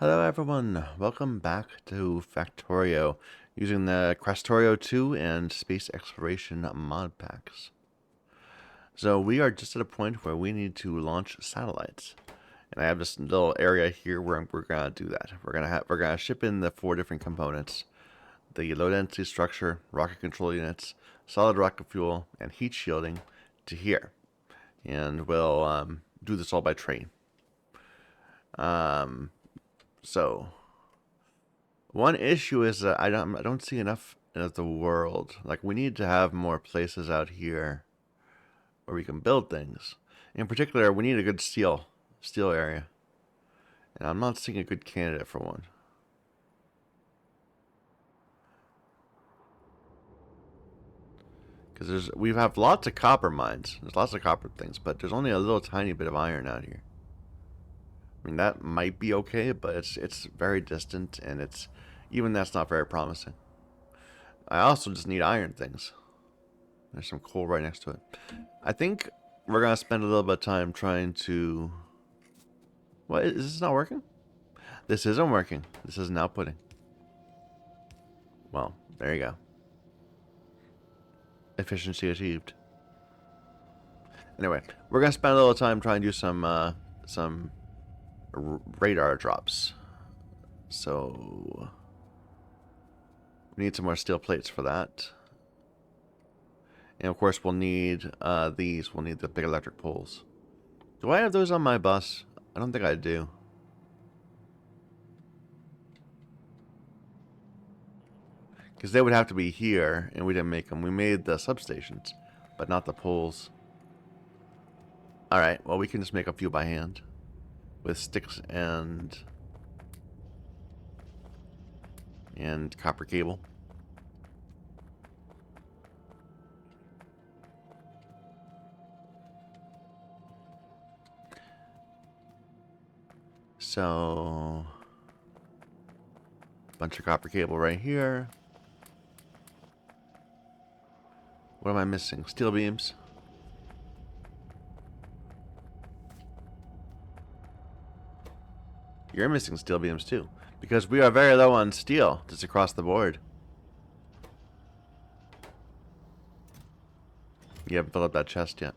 Hello everyone, welcome back to Factorio using the Krastorio2 and Space Exploration mod packs. So we are just at a point where we need to launch satellites. And I have this little area here where we're gonna do that. We're gonna ship in the 4 different components: the low density structure, rocket control units, solid rocket fuel, and heat shielding to here. And we'll do this all by train. So one issue is that I don't see enough of the world. Like, we need to have more places out here where we can build things. In particular, we need a good steel area, and I'm not seeing a good candidate for one. Because we have lots of copper mines. There's lots of copper things, but there's only a little tiny bit of iron out here. I mean, that might be okay, but it's very distant, and even that's not very promising. I also just need iron things. There's some coal right next to it. I think we're going to spend a little bit of time trying to... What? Is this not working? This isn't working. This isn't outputting. Well, there you go. Efficiency achieved. Anyway, we're going to spend a little time trying to do some radar drops. So we need some more steel plates for that. And of course we'll need these. We'll need the big electric poles. Do I have those on my bus? I don't think I do. Because they would have to be here, and we didn't make them. We made the substations, but not the poles. Alright, well, we can just make a few by hand. With sticks and copper cable. So, bunch of copper cable right here. What am I missing? Steel beams. You're missing steel beams too, because we are very low on steel just across the board. You haven't filled up that chest yet.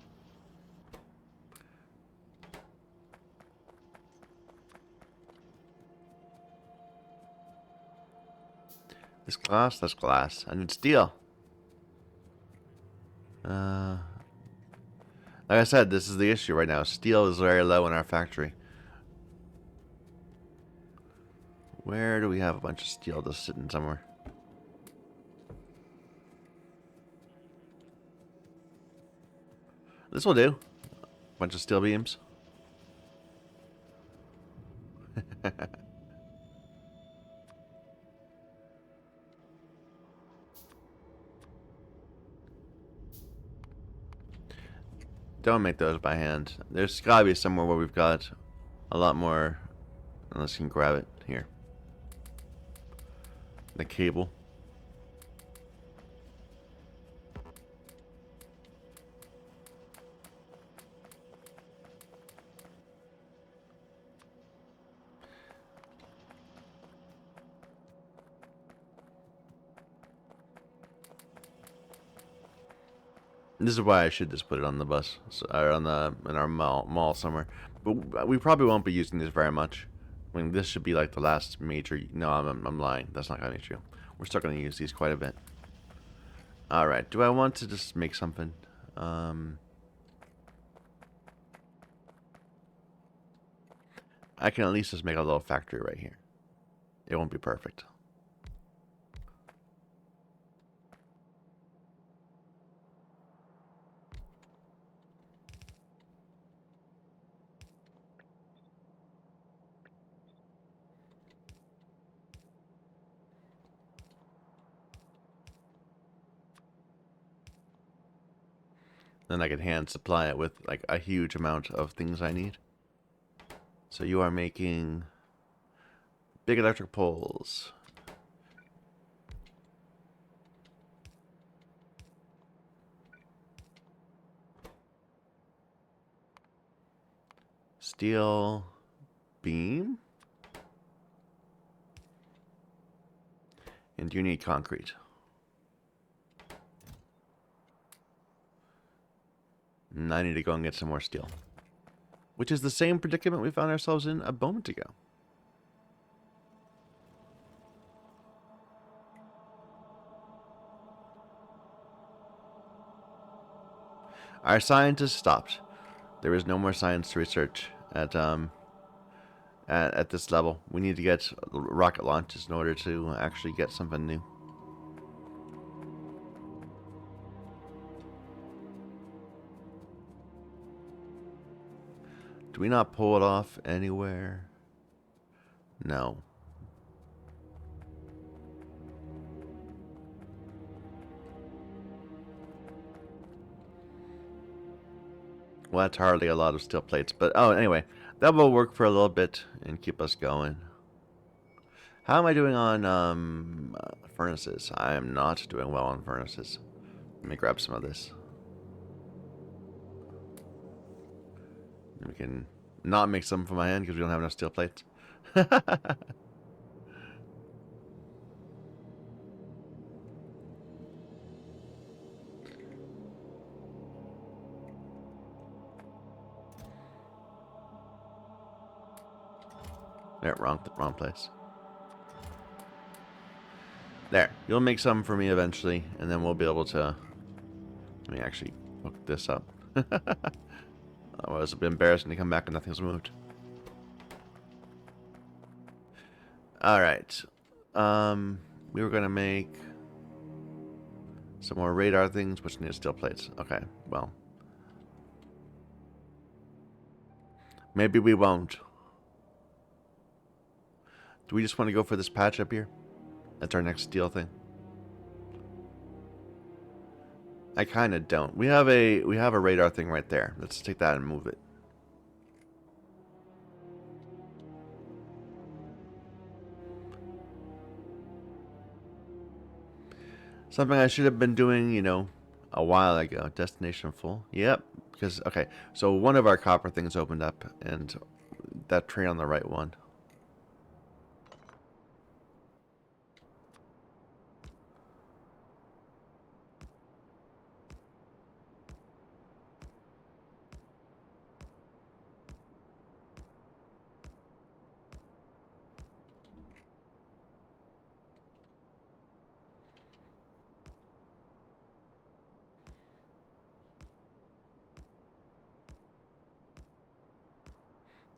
This glass, that's glass. I need steel. Like I said, this is the issue right now. Steel is very low in our factory. Where do we have a bunch of steel just sitting somewhere? This will do. Bunch of steel beams. Don't make those by hand. There's gotta be somewhere where we've got a lot more. Unless you can grab it here. The cable. This is why I should just put it on the bus, or in our mall somewhere. But we probably won't be using this very much. I mean, this should be like the last major. No, I'm lying. That's not gonna be true. We're still gonna use these quite a bit. All right. Do I want to just make something? I can at least just make a little factory right here. It won't be perfect. Then I can hand supply it with like a huge amount of things I need. So you are making big electric poles. Steel beam? And you need concrete. And I need to go and get some more steel. Which is the same predicament we found ourselves in a moment ago. Our scientists stopped. There is no more science to research at this level. We need to get rocket launches in order to actually get something new. Do we not pull it off anywhere? No. Well, that's hardly a lot of steel plates, but oh, anyway, that will work for a little bit and keep us going. How am I doing on furnaces? I am not doing well on furnaces. Let me grab some of this. We can not make some for my hand because we don't have enough steel plates. There, wrong place. There, you'll make some for me eventually, and then we'll be able to. Let me actually hook this up. Otherwise, it'll be embarrassing to come back and nothing's moved. All right. We were gonna make some more radar things, which need steel plates. Okay, well, maybe we won't. Do we just want to go for this patch up here? That's our next steel thing. I kind of don't. We have a radar thing right there. Let's take that and move it. Something I should have been doing, you know, a while ago. Destination full. Yep. Because okay, so one of our copper things opened up, and that train on the right one.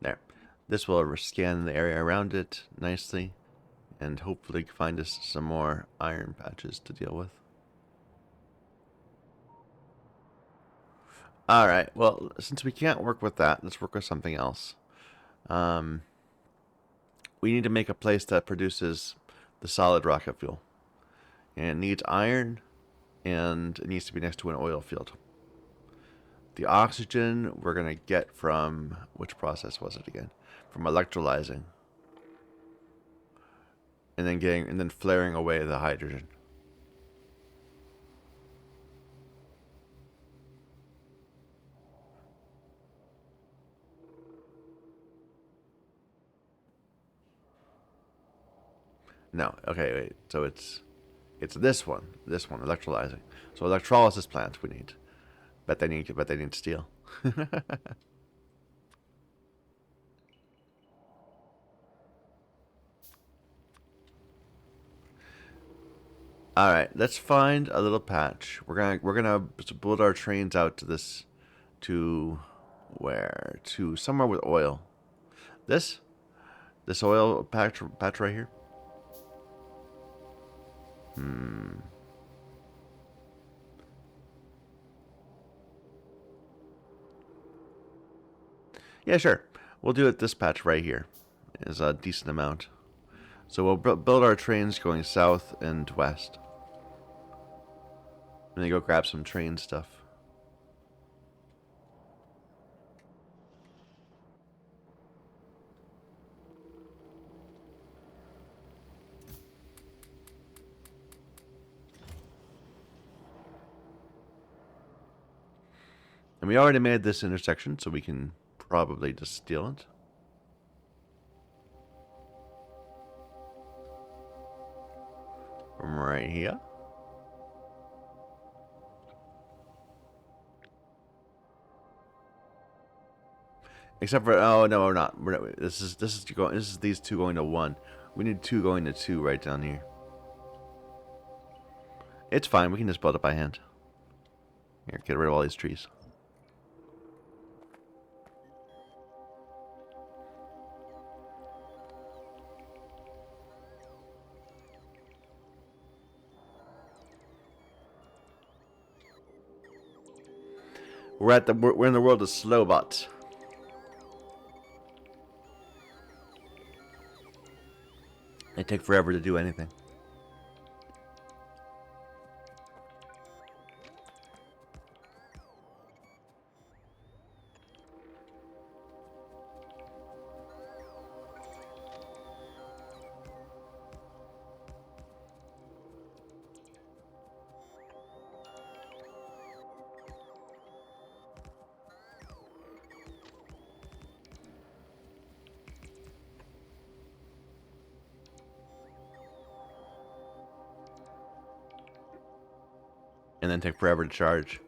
There. This will scan the area around it nicely, and hopefully find us some more iron patches to deal with. Alright, well, since we can't work with that, let's work with something else. We need to make a place that produces the solid rocket fuel. And it needs iron, and it needs to be next to an oil field. The oxygen we're going to get from, which process was it again? From electrolyzing. And then flaring away the hydrogen. No, okay, wait. So it's this one, electrolyzing. So electrolysis plant we need. But they need steel. All right, let's find a little patch. We're gonna build our trains out to this, to where? To somewhere with oil. This oil patch right here. Yeah, sure. We'll do it. This patch right here is a decent amount. So we'll build our trains going south and west. And then go grab some train stuff. And we already made this intersection, so we can probably just steal it. from right here. Except for, oh no, we're not. This is these two going to one. We need two going to two right down here. It's fine. We can just build it by hand. Here, get rid of all these trees. We're in the world of Slowbot. They take forever to do anything. And then take forever to charge.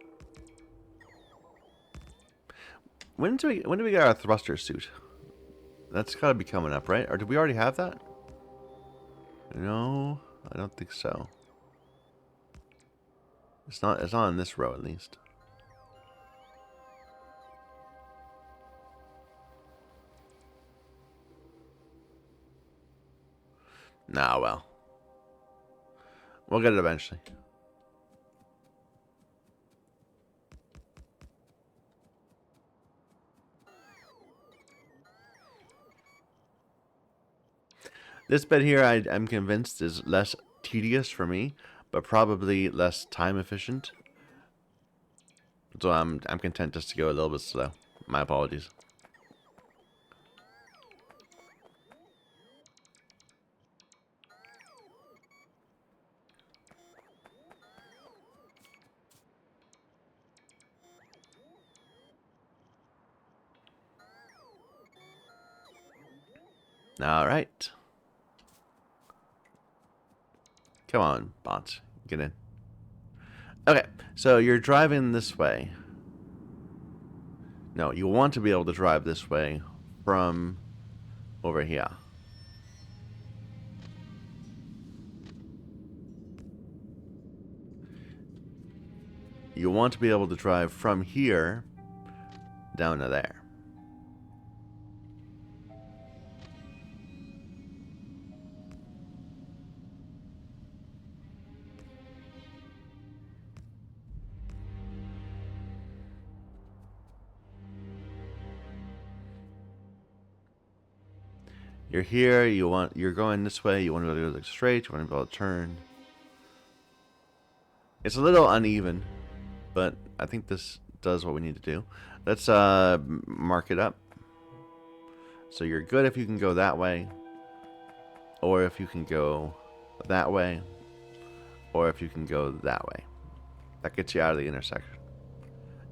When do we get our thruster suit? That's gotta be coming up, right? Or did we already have that? No, I don't think so. It's not on this row at least. Nah, well. We'll get it eventually. This bit here, I'm convinced, is less tedious for me, but probably less time efficient. So I'm content just to go a little bit slow. My apologies. All right. Come on, bots. Get in. Okay, so you're driving this way. No, you want to be able to drive this way from over here. You want to be able to drive from here down to there. You're here, you're going this way, you want to be able to go straight, you want to be able to turn. It's a little uneven, but I think this does what we need to do. Let's mark it up. So you're good if you can go that way, or if you can go that way, or if you can go that way. That gets you out of the intersection.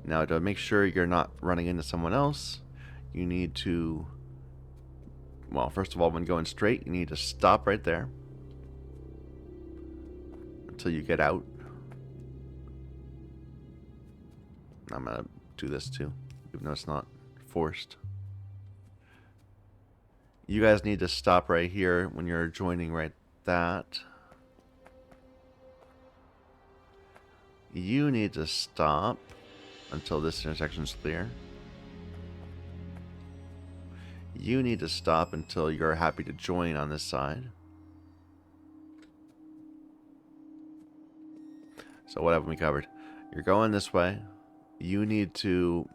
Now, to make sure you're not running into someone else, you need to, well, first of all, when going straight, you need to stop right there until you get out. I'm going to do this too, even though it's not forced. You guys need to stop right here when you're joining right that. You need to stop until this intersection's clear. You need to stop until you're happy to join on this side. So what haven't we covered? You're going this way. You need to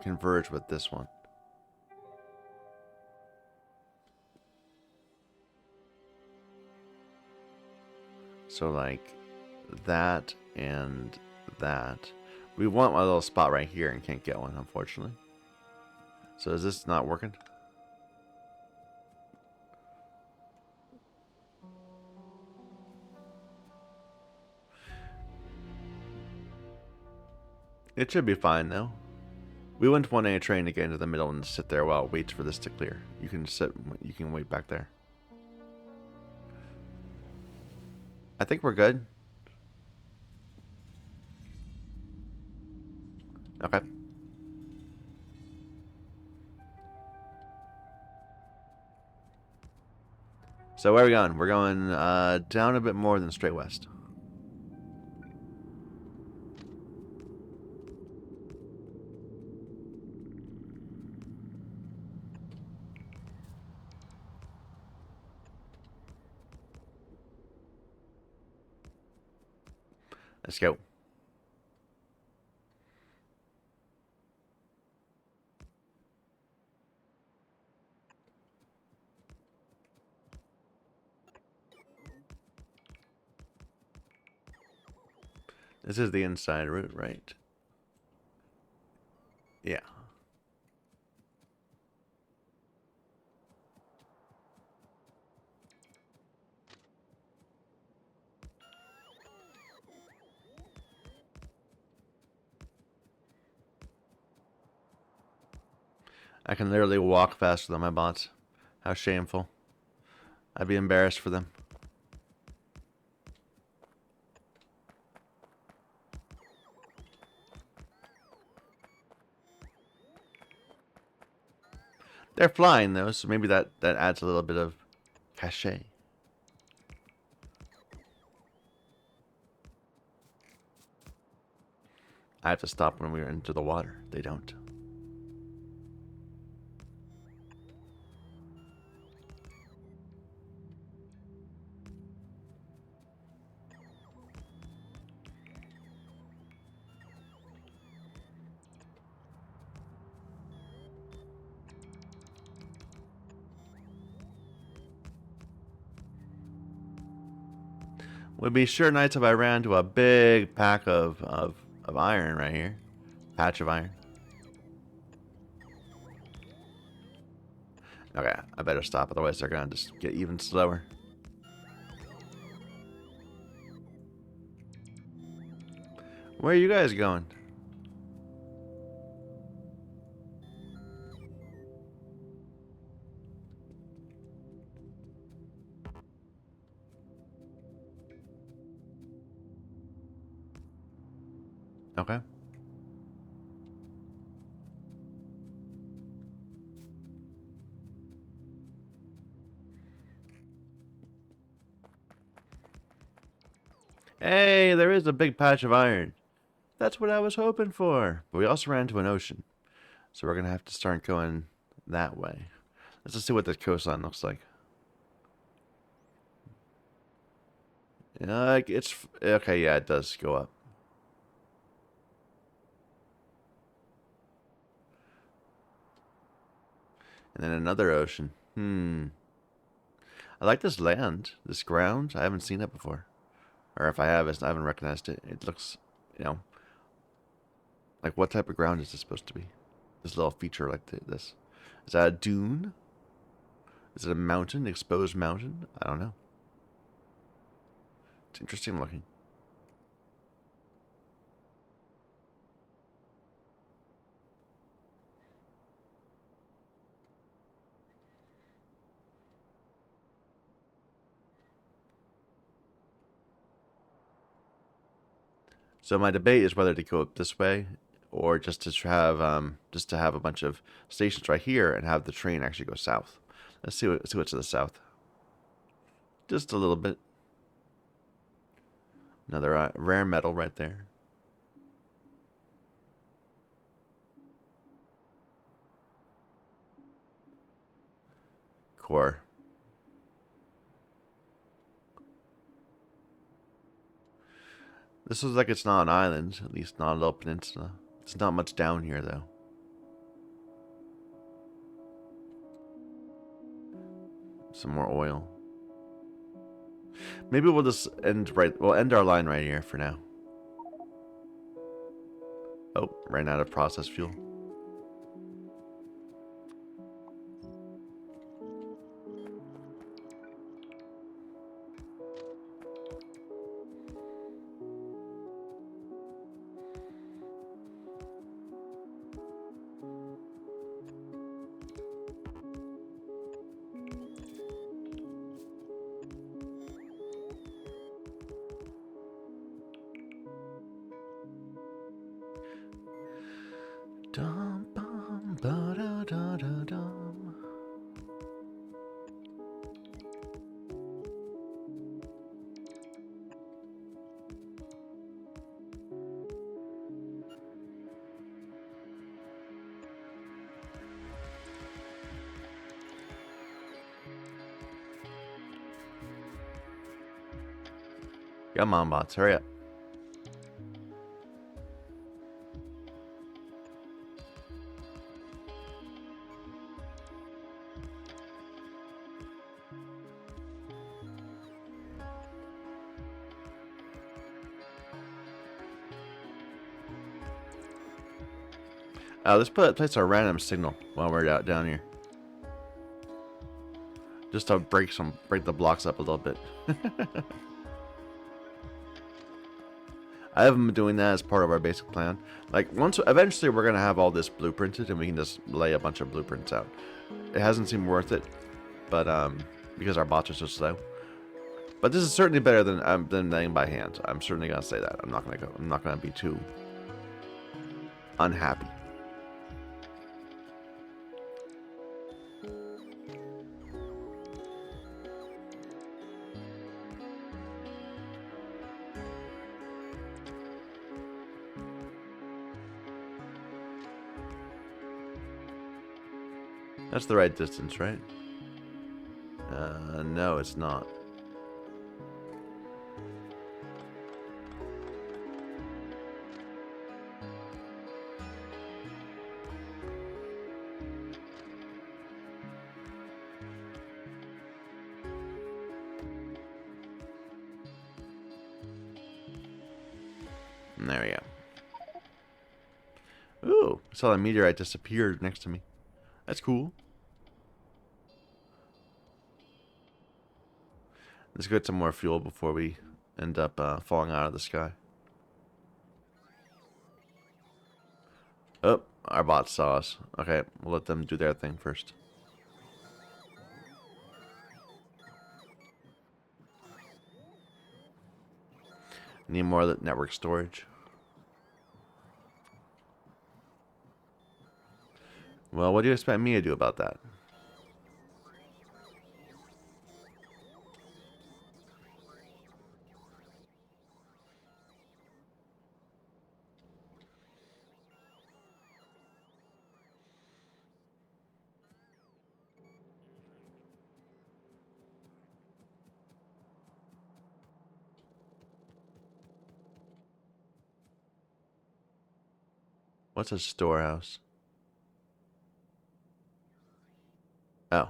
converge with this one. So like that and that. We want a little spot right here and can't get one, unfortunately. So is this not working? It should be fine though. We wouldn't want a train to get into the middle and sit there while it waits for this to clear. You can wait back there. I think we're good. Okay. So where are we going? We're going down a bit more than straight west. Let's go. This is the inside route, right? Yeah. I can literally walk faster than my bots. How shameful. I'd be embarrassed for them. They're flying though, so maybe that adds a little bit of cachet. I have to stop when we enter the water. They don't. Would be sure nice if I ran into a big pack of iron right here. Patch of iron. Okay, I better stop, otherwise they're gonna just get even slower. Where are you guys going? Okay. Hey, there is a big patch of iron. That's what I was hoping for. But we also ran into an ocean. So we're gonna have to start going that way. Let's just see what the coastline looks like. It's okay. Yeah, it does go up. And then another ocean. I like this land, this ground. I haven't seen it before, or if I have, I haven't recognized it. It looks, you know, like what type of ground is this supposed to be? This little feature like this. Is that a dune? Is it a mountain, exposed mountain? I don't know. It's interesting looking. So my debate is whether to go up this way or just to have a bunch of stations right here and have the train actually go south. Let's see what's to the south. Just a little bit. Another rare metal right there. Core. This looks like it's not an island, at least not a little peninsula. There's not much down here though. Some more oil. Maybe we'll just we'll end our line right here for now. Oh, ran out of processed fuel. da da da. Come on, bots, hurry up. Let's place a random signal while we're down here. Just to break the blocks up a little bit. I haven't been doing that as part of our basic plan. Like, eventually we're gonna have all this blueprinted and we can just lay a bunch of blueprints out. It hasn't seemed worth it, but because our bots are so slow. But this is certainly better than laying by hand. I'm certainly gonna say that. I'm not gonna be too unhappy. That's the right distance, right? No, it's not. There we go. Ooh, I saw that meteorite disappeared next to me. That's cool. Let's get some more fuel before we end up falling out of the sky. Oh, our bots saw us. Okay, we'll let them do their thing first. Need more network storage. Well, what do you expect me to do about that? What's a storehouse? Oh,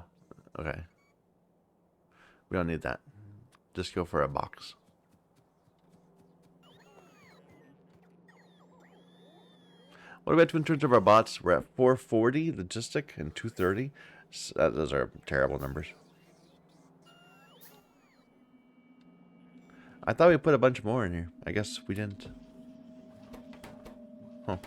okay. We don't need that. Just go for a box. What about in terms of our bots? We're at 440 logistic and 230. So those are terrible numbers. I thought we put a bunch more in here. I guess we didn't. Huh.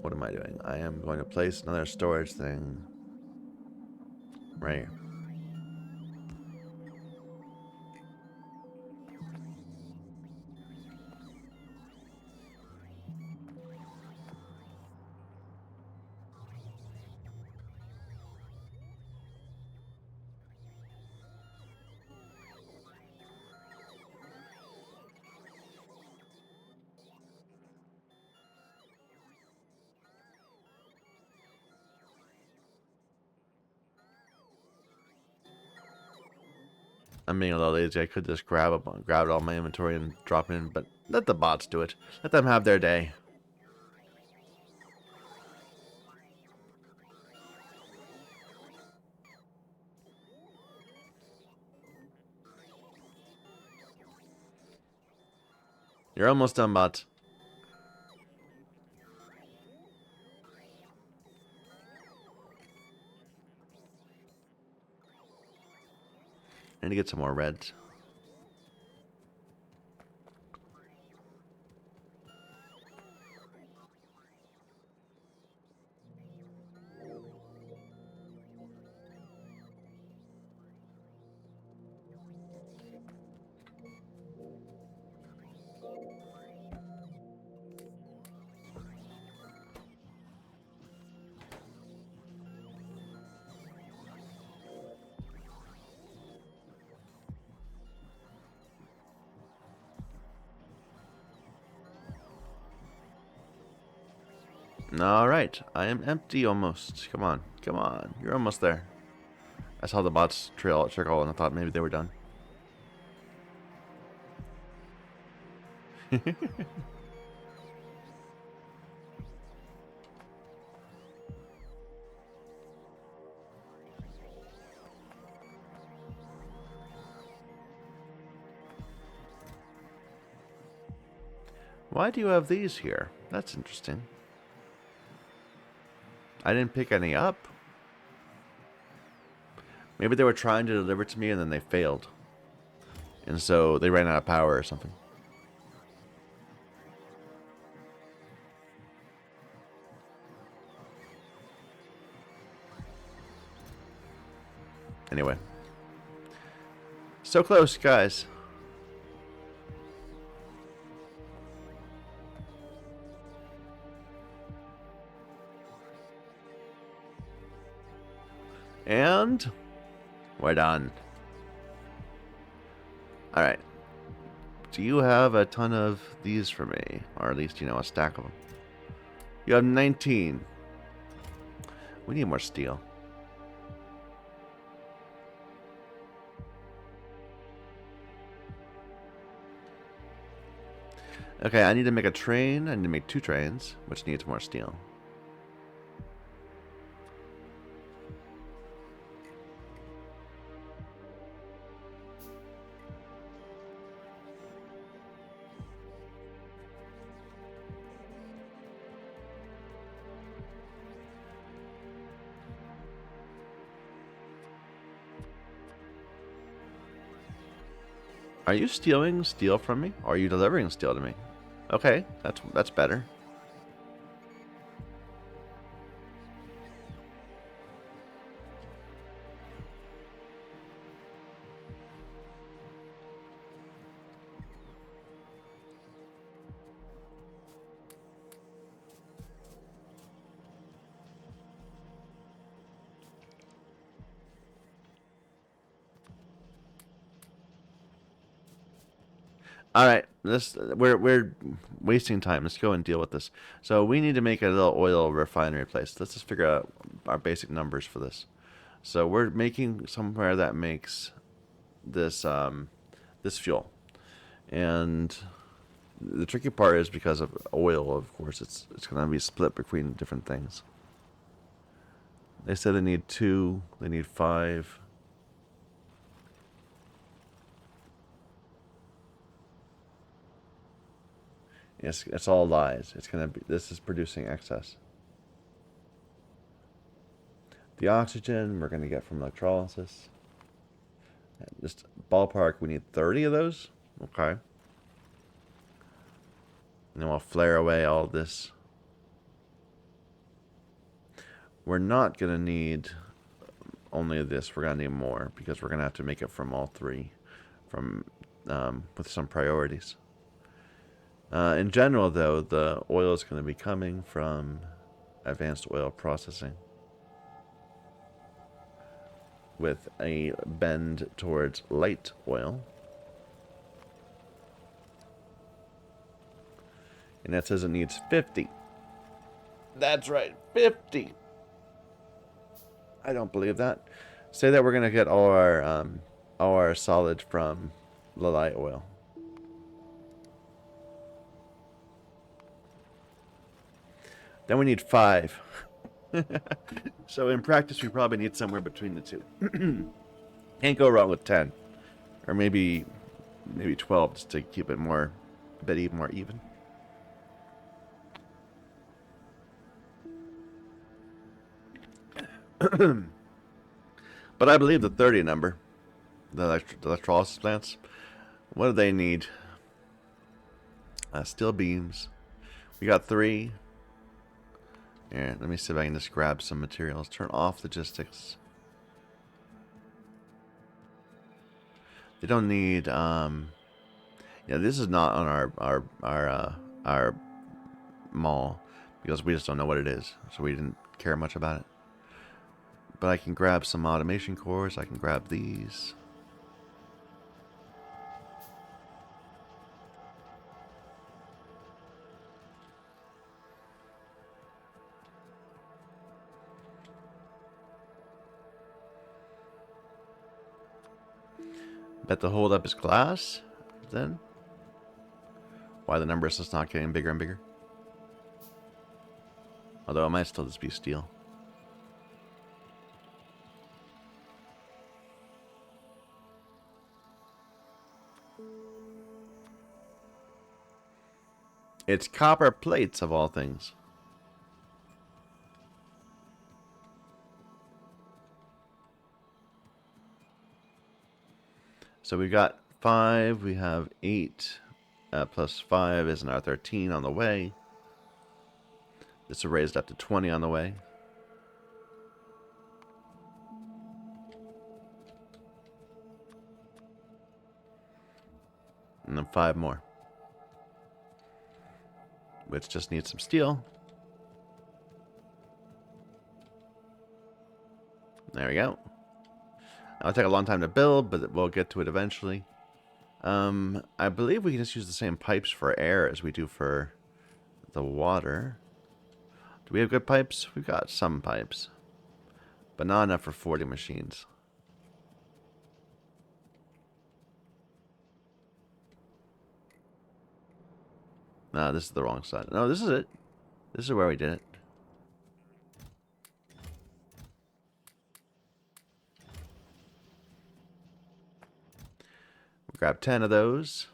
What am I doing? I am going to place another storage thing right here. I'm being a little lazy. I could just grab it all my inventory and drop it in, but let the bots do it. Let them have their day. You're almost done, bots. I need to get some more reds. Alright, I am empty almost. Come on, come on. You're almost there. I saw the bots trickle and I thought maybe they were done. Why do you have these here? That's interesting. I didn't pick any up. Maybe they were trying to deliver to me and then they failed. And so they ran out of power or something. Anyway. So close, guys. And we're done. Alright. Do you have a ton of these for me? Or at least, a stack of them. You have 19. We need more steel. Okay, I need to make a train. I need to make 2 trains, which needs more steel. Are you stealing steel from me? Or are you delivering steel to me? Okay, that's better. All right, we're wasting time. Let's go and deal with this. So we need to make a little oil refinery place. Let's just figure out our basic numbers for this. So we're making somewhere that makes this this fuel, and the tricky part is because of oil. Of course, it's going to be split between different things. They said they need 2. They need 5. Yes, it's all lies. It's gonna be. This is producing excess. The oxygen we're gonna get from electrolysis. Just ballpark, we need 30 of those. Okay. And then we'll flare away all this. We're not gonna need only this. We're gonna need more because we're gonna have to make it from all 3, from with some priorities. In general, though, the oil is going to be coming from advanced oil processing with a bend towards light oil. And that says it needs 50. That's right, 50. I don't believe that. Say that we're going to get all our solid from the light oil. Then we need 5. So in practice, we probably need somewhere between the 2. Can't go wrong with 10, or maybe 12, just to keep it more, a bit more even. But I believe the 30 number, the electrolysis plants, what do they need? Steel beams. We got 3. Here, let me see if I can just grab some materials. Turn off logistics. They don't need. Yeah, this is not on our mall because we just don't know what it is, so we didn't care much about it. But I can grab some automation cores. I can grab these. Bet the hold up is glass, then? Why the number is just not getting bigger and bigger? Although it might still just be steel. It's copper plates of all things. So we got 5, we have 8, plus 5 is now 13 on the way. This is raised up to 20 on the way. And then 5 more. Which just needs some steel. There we go. It'll take a long time to build, but we'll get to it eventually. I believe we can just use the same pipes for air as we do for the water. Do we have good pipes? We've got some pipes. But not enough for 40 machines. No, this is the wrong side. No, this is it. This is where we did it. We'll grab 10 of those.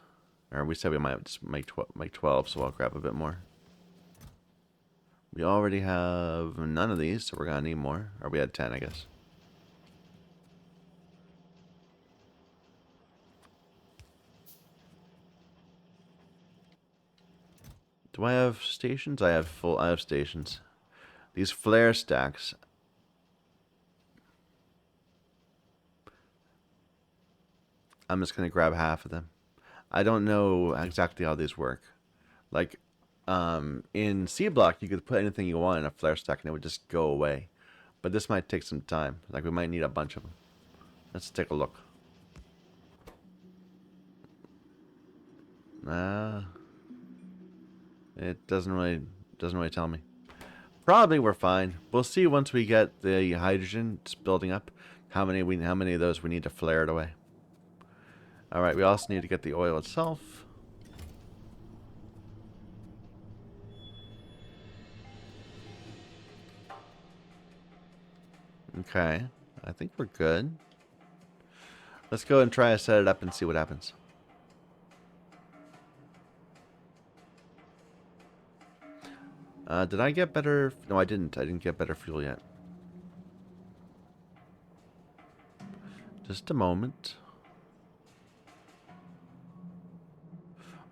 Or we said we might just make 12, so I'll grab a bit more. We already have none of these, so we're going to need more. Or we had 10, I guess. Do I have stations? I have stations. These flare stacks. I'm just going to grab half of them. I don't know exactly how these work. Like, in C block, you could put anything you want in a flare stack and it would just go away. But this might take some time. Like, we might need a bunch of them. Let's take a look. It doesn't really tell me. Probably we're fine. We'll see once we get the hydrogen building up. How many of those we need to flare it away. All right, we also need to get the oil itself. Okay, I think we're good. Let's go and try to set it up and see what happens. Did I get better? No, I didn't. I didn't get better fuel yet. Just a moment.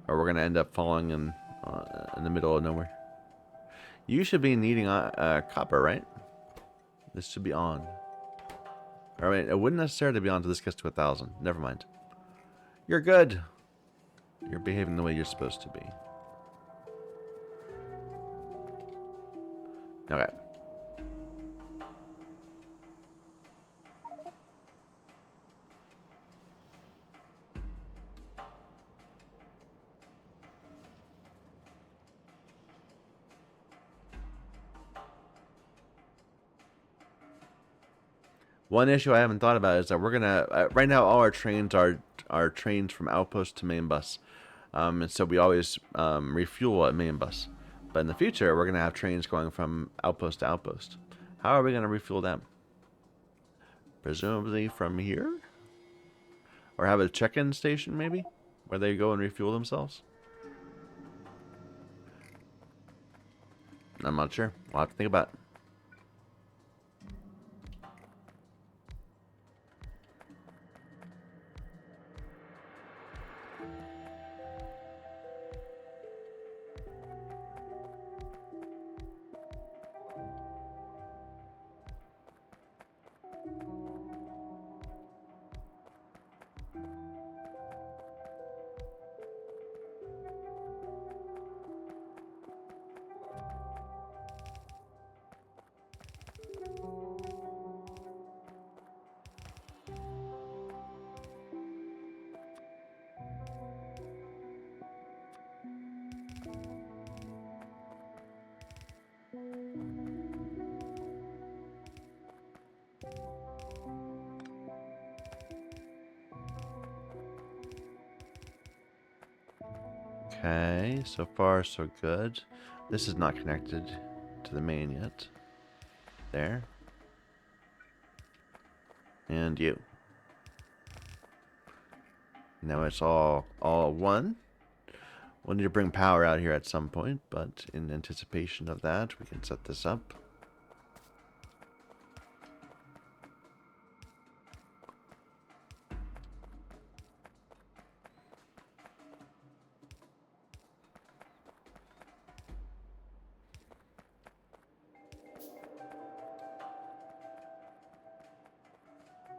Or we're gonna end up falling in the middle of nowhere. You should be needing copper, right? This should be on. All right, it wouldn't necessarily be on until this gets to 1,000. Never mind. You're good. You're behaving the way you're supposed to be. Okay. One issue I haven't thought about is that we're gonna right now all our trains are trains from outpost to main bus, and so we always refuel at main bus. But in the future, we're gonna have trains going from outpost to outpost. How are we gonna refuel them? Presumably from here, or have a check-in station maybe, where they go and refuel themselves. I'm not sure. We'll have to think about it. Okay, so far so good. This is not connected to the main yet. There. And you. Now it's all one. We'll need to bring power out here at some point, but in anticipation of that, we can set this up.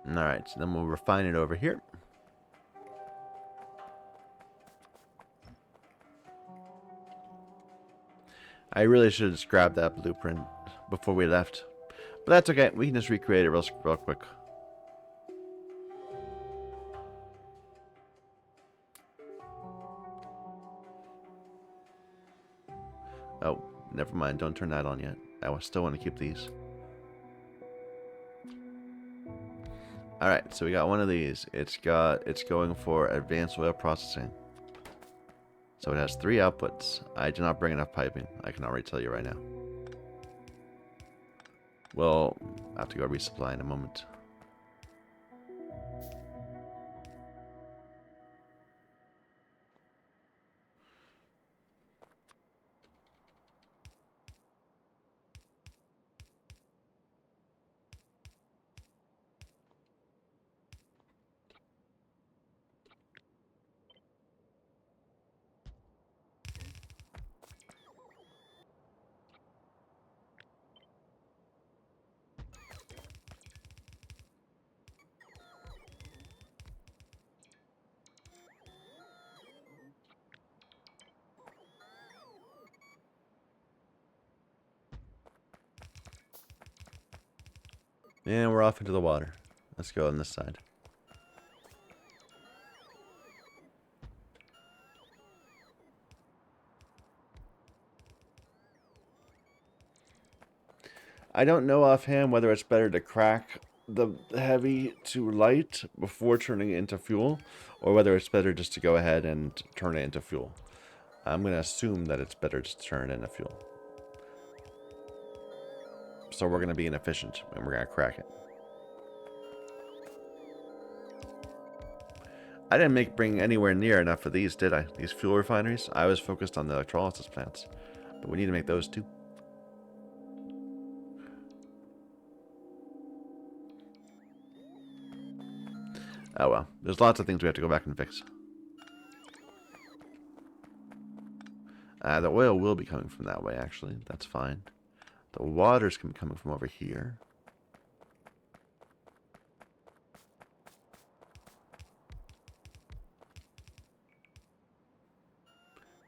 Alright, so then we'll refine it over here. I really should have just grabbed that blueprint before we left. But that's okay, we can just recreate it real quick. Oh, never mind, don't turn that on yet. I still want to keep these. Alright, so we got one of these. It's going for advanced oil processing. So it has 3 outputs. I did not bring enough piping. I can already tell you right now. Well, I have to go resupply in a moment. And we're off into the water. Let's go on this side. I don't know offhand whether it's better to crack the heavy to light before turning it into fuel, or whether it's better just to go ahead and turn it into fuel. I'm going to assume that it's better to turn it into fuel. So we're going to be inefficient, and we're going to crack it. I didn't bring anywhere near enough of these, did I? These fuel refineries? I was focused on the electrolysis plants. But we need to make those too. Oh well. There's lots of things we have to go back and fix. The oil will be coming from that way, actually. That's fine. The water's going to be coming from over here.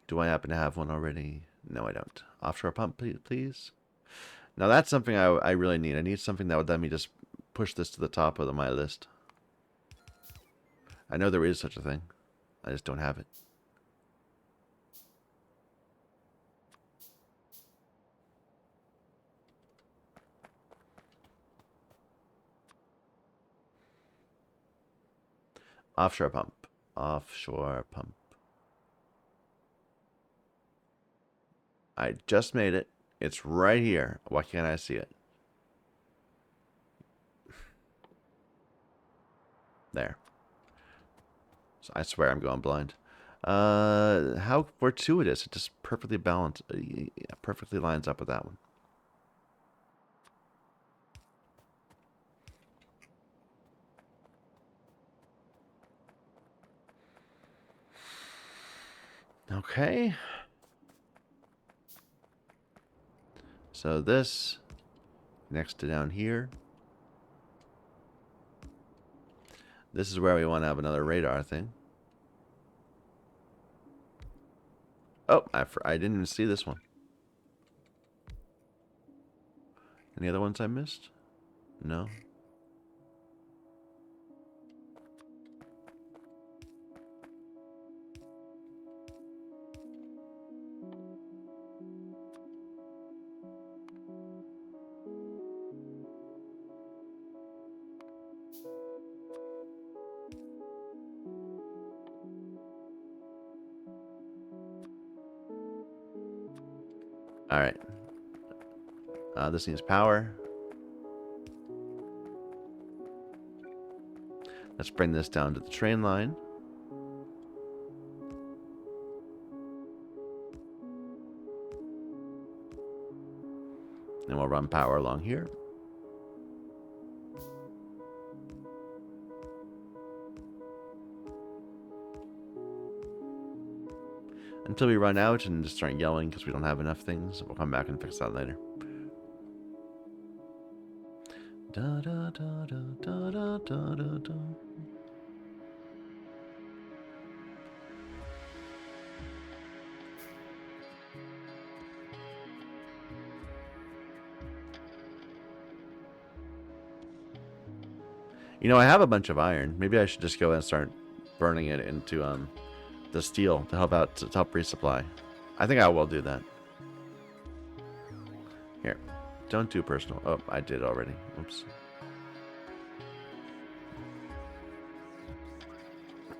Do I happen to have one already? No, I don't. Offshore pump, please. Now that's something I really need. I need something that would let me just push this to the top of my list. I know there is such a thing. I just don't have it. Offshore pump. Offshore pump. I just made it. It's right here. Why can't I see it? There. So I swear I'm going blind. How fortuitous. It just perfectly balanced. Perfectly lines up with that one. Okay. So this next to down here. This is where we want to have another radar thing. Oh, I didn't even see this one. Any other ones I missed? No. Alright. This needs power. Let's bring this down to the train line. And we'll run power along here. Until we run out and just start yelling because we don't have enough things. We'll come back and fix that later. Da, da, da, da, da, da, da, da, da. You know, I have a bunch of iron. Maybe I should just go and start burning it into the steel to help out, to help resupply. I think I will do that. Here, don't do personal. Oh, I did already. Oops.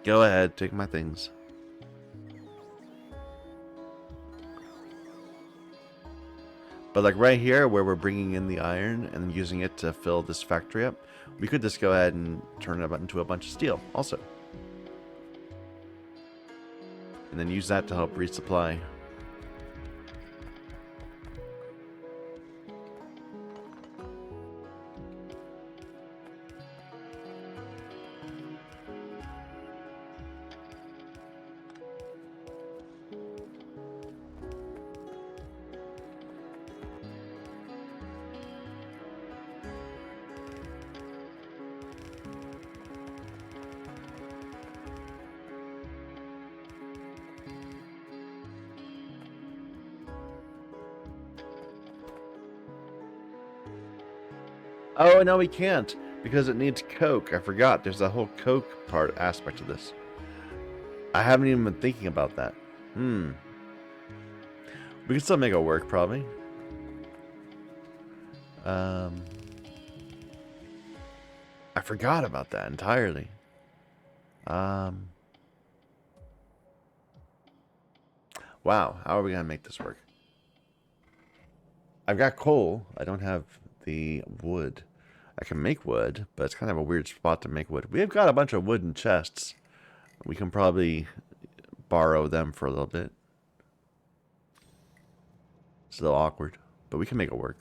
Go ahead, take my things. But like right here, where we're bringing in the iron and using it to fill this factory up, we could just go ahead and turn it into a bunch of steel also. And then use that to help resupply. Oh, no, we can't, because it needs coke. I forgot. There's a whole coke part aspect of this. I haven't even been thinking about that. We can still make it work, probably. I forgot about that entirely. Wow, how are we going to make this work? I've got coal. I don't have the wood. I can make wood, but it's kind of a weird spot to make wood. We've got a bunch of wooden chests. We can probably borrow them for a little bit. It's a little awkward, but we can make it work.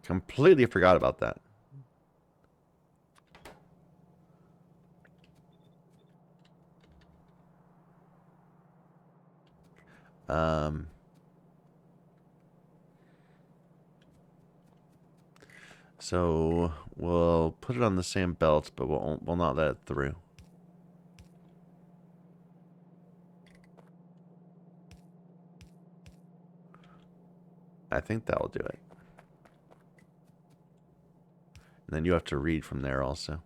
Completely forgot about that. So we'll put it on the same belt, but we'll not let it through. I think that'll do it. And then you have to read from there also.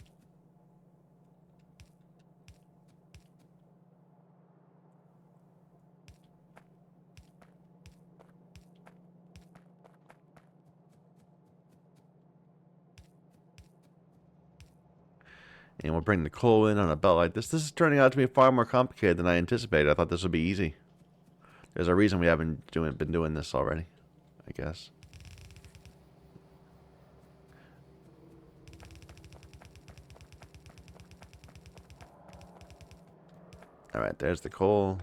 And we'll bring the coal in on a belt like this. This is turning out to be far more complicated than I anticipated. I thought this would be easy. There's a reason we haven't been doing this already, I guess. Alright, there's the coal.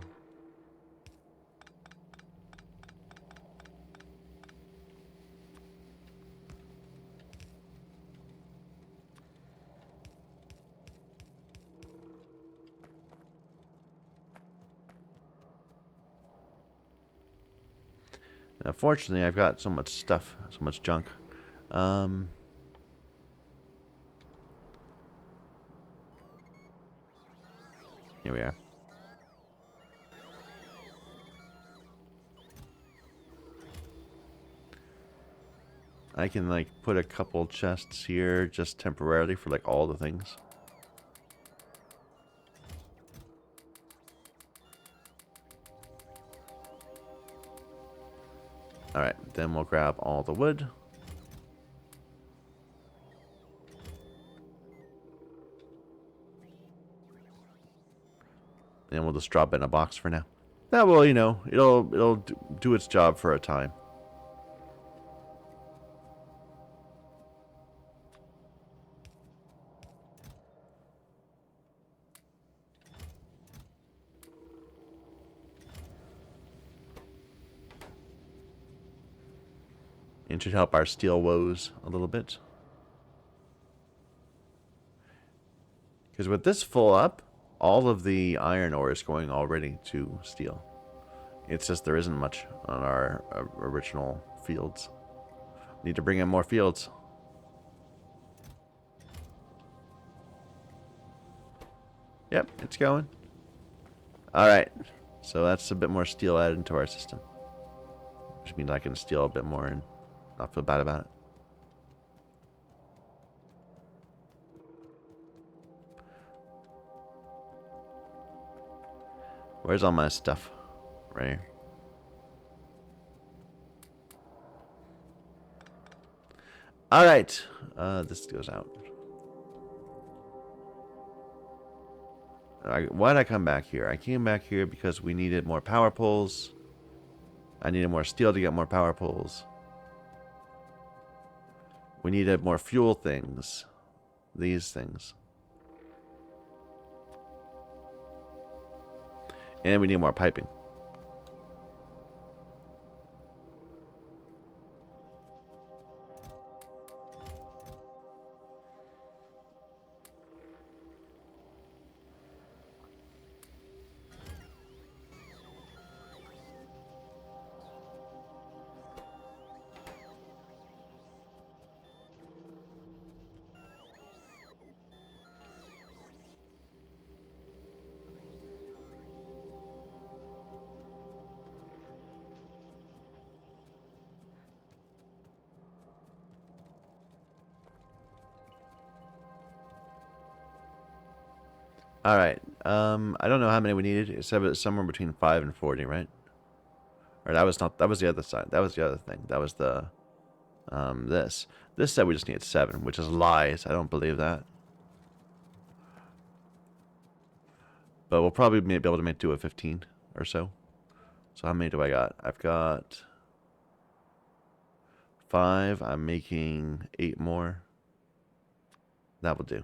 Unfortunately, I've got so much stuff, so much junk. Here we are. I can like put a couple chests here just temporarily for like all the things. Alright, then we'll grab all the wood. And we'll just drop it in a box for now. That will, you know, it'll do its job for a time. And should help our steel woes a little bit. Because with this full up, all of the iron ore is going already to steel. It's just there isn't much on our original fields. Need to bring in more fields. Yep, it's going. Alright, so that's a bit more steel added into our system. Which means I can steal a bit more and not feel bad about it. Where's all my stuff? Right here. Alright, this goes out. Why did I come back here? I came back here because we needed more power poles. I needed more steel to get more power poles. We needed more fuel things. These things. And we need more piping. Alright, I don't know how many we needed. It said it was somewhere between 5 and 40, right? Or that was not, that was the other side. That was the other thing. That was the, this. This said we just needed 7, which is lies. I don't believe that. But we'll probably be able to do a 15 or so. So how many do I got? I've got 5. I'm making 8 more. That will do.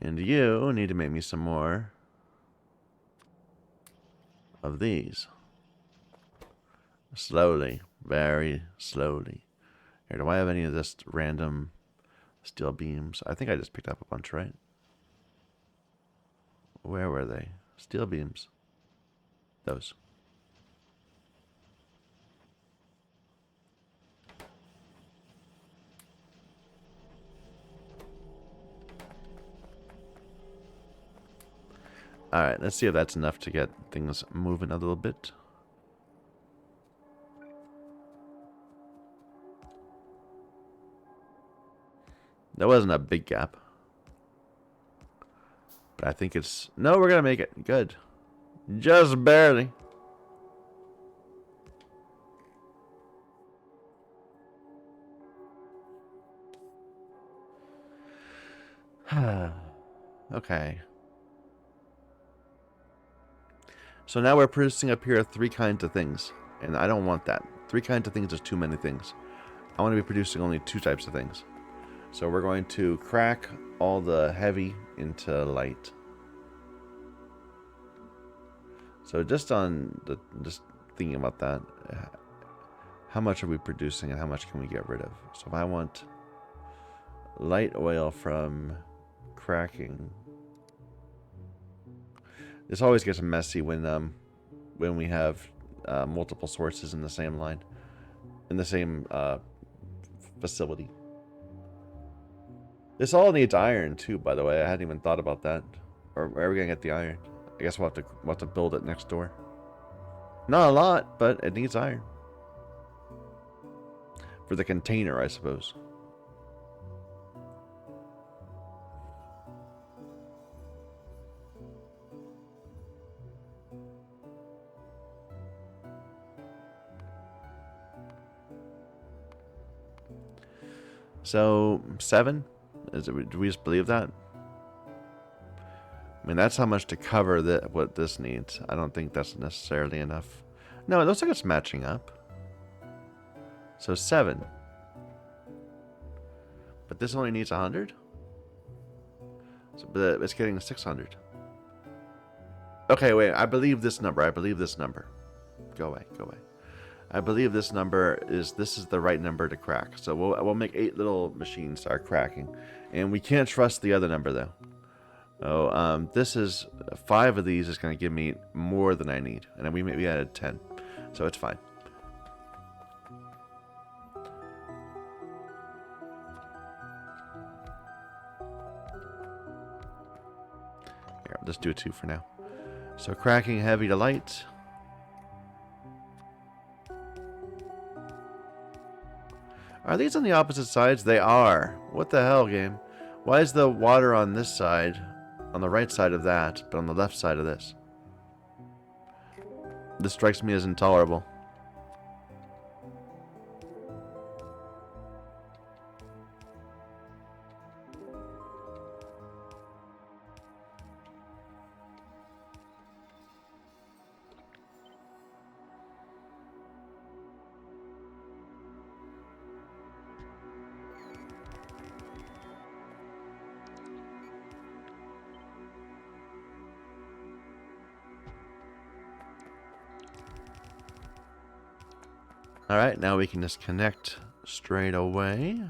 And you need to make me some more of these. Slowly. Very slowly. Here, do I have any of this random steel beams? I think I just picked up a bunch, right? Where were they? Steel beams. Those. Alright, let's see if that's enough to get things moving a little bit. That wasn't a big gap. But I think it's... No, we're going to make it. Good. Just barely. Okay. So now we're producing up here 3 kinds of things. And I don't want that. 3 kinds of things is too many things. I want to be producing only 2 types of things. So we're going to crack all the heavy into light. So just thinking about that, how much are we producing and how much can we get rid of? So if I want light oil from cracking, this always gets messy when we have multiple sources in the same line, in the same facility. This all needs iron too, by the way. I hadn't even thought about that. Or where are we gonna get the iron? I guess we'll have to build it next door. Not a lot, but it needs iron. For the container, I suppose. So 7? Do we just believe that? I mean, that's how much to cover what this needs. I don't think that's necessarily enough. No, it looks like it's matching up. So 7. But this only needs 100? So, but it's getting 600. Okay, wait. I believe this number. I believe this number. Go away. Go away. I believe this number is the right number to crack. So we'll make 8 little machines start cracking, and we can't trust the other number though. Oh, this is 5 of these is going to give me more than I need, and then we added 10, so it's fine. Here, I'll just do 2 for now. So cracking heavy to light. Are these on the opposite sides? They are. What the hell, game? Why is the water on this side, on the right side of that, but on the left side of this? This strikes me as intolerable. Alright, now we can just connect straight away.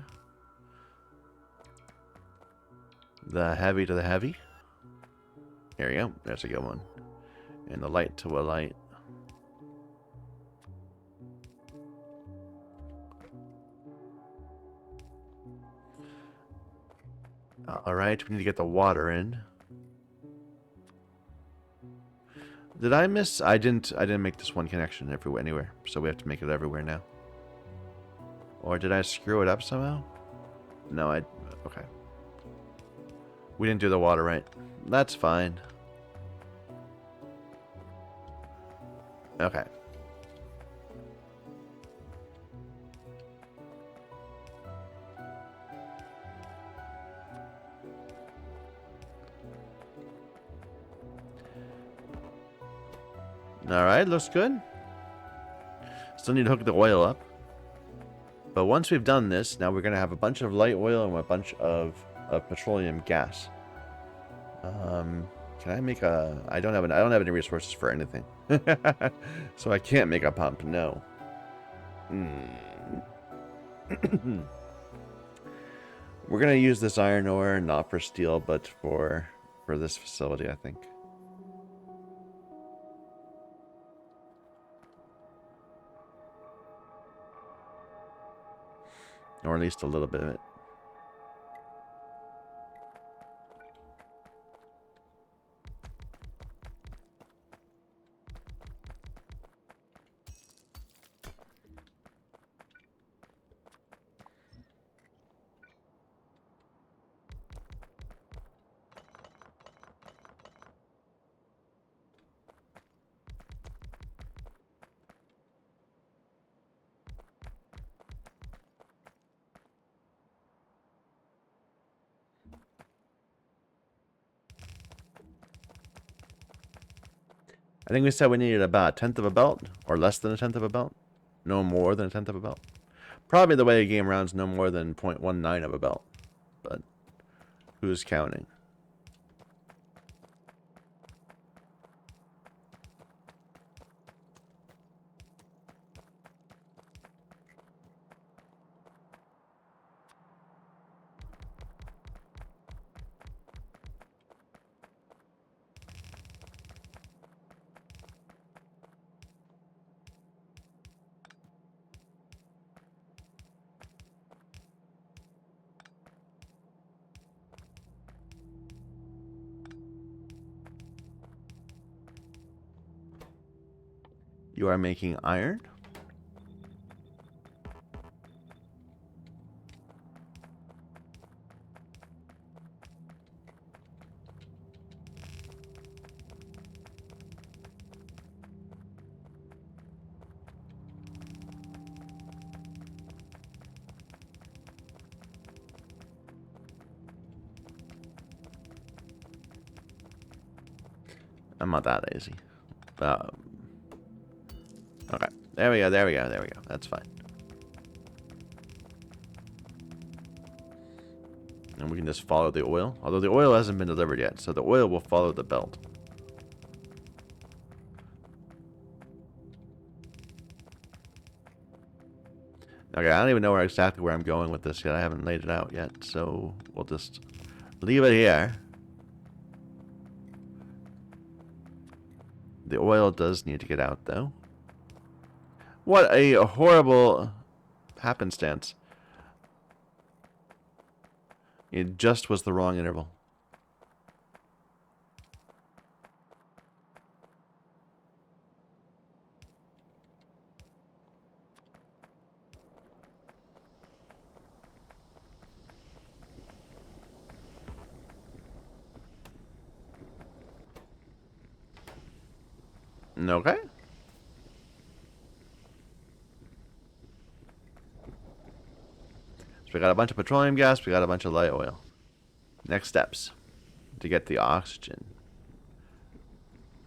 The heavy to the heavy. Here we go. There's a good one. And the light to a light. Alright, we need to get the water in. Did I miss? I didn't make this one connection anywhere, so we have to make it everywhere now. Or did I screw it up somehow? No, okay. We didn't do the water right. That's fine. Okay. Alright, looks good. Still need to hook the oil up. But once we've done this, now we're going to have a bunch of light oil and a bunch of petroleum gas. Can I make a... I don't have any resources for anything. So I can't make a pump, no. We're going to use this iron ore, not for steel, but for this facility, I think. Or at least a little bit of it. I think we said we needed about 1/10 of a belt, or less than 1/10 of a belt. No more than 1/10 of a belt. Probably the way the game rounds, no more than 0.19 of a belt. But who's counting? You are making iron? I'm not that lazy. Okay. There we go, there we go, there we go. That's fine. And we can just follow the oil. Although the oil hasn't been delivered yet, so the oil will follow the belt. Okay, I don't even know exactly where I'm going with this yet. I haven't laid it out yet, so we'll just leave it here. The oil does need to get out, though. What a horrible happenstance. It just was the wrong interval. Okay. So we got a bunch of petroleum gas, we got a bunch of light oil. Next steps to get the oxygen.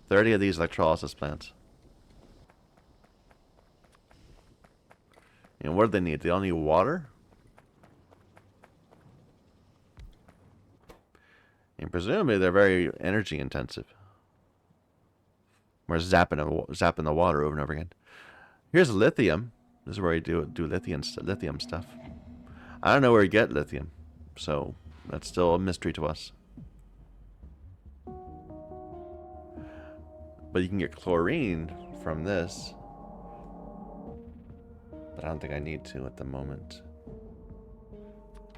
30 of these electrolysis plants. And what do they need? They all need water? And presumably they're very energy intensive. We're zapping the water over and over again. Here's lithium. This is where we do lithium stuff. I don't know where we get lithium, so that's still a mystery to us. But you can get chlorine from this. But I don't think I need to at the moment.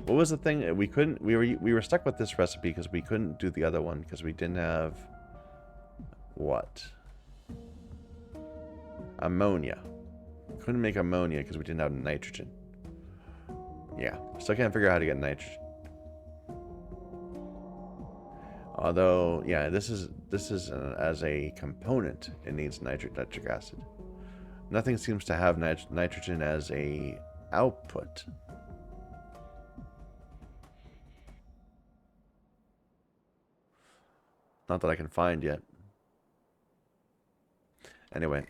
What was the thing? We couldn't. We were stuck with this recipe because we couldn't do the other one because we didn't have what? Ammonia. We couldn't make ammonia because we didn't have nitrogen. Yeah, still can't figure out how to get nitrogen. Although, yeah, this is as a component, it needs nitric acid. Nothing seems to have nitrogen as a output. Not that I can find yet. Anyway.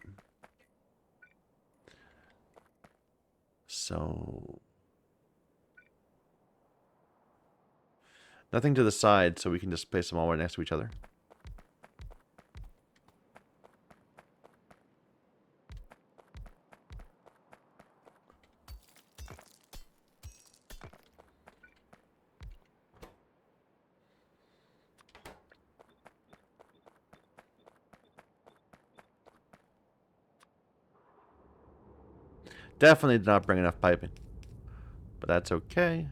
So nothing to the side, so we can just place them all right next to each other. Definitely did not bring enough piping. But that's okay.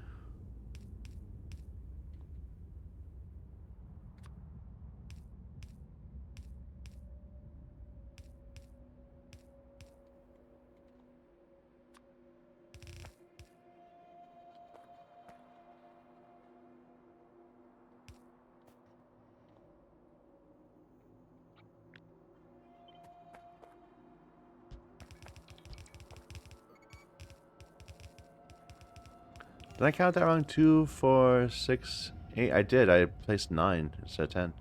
Did I count that wrong? 2, 4, 6, 8. I did. I placed 9 instead of 10.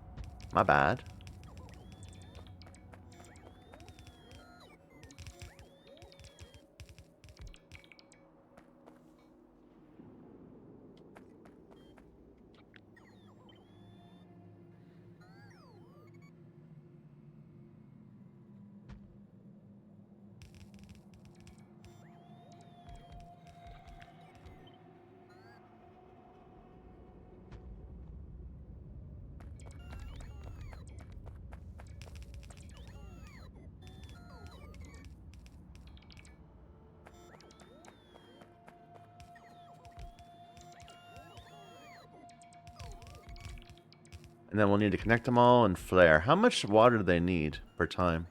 My bad. And then we'll need to connect them all and flare. How much water do they need per time?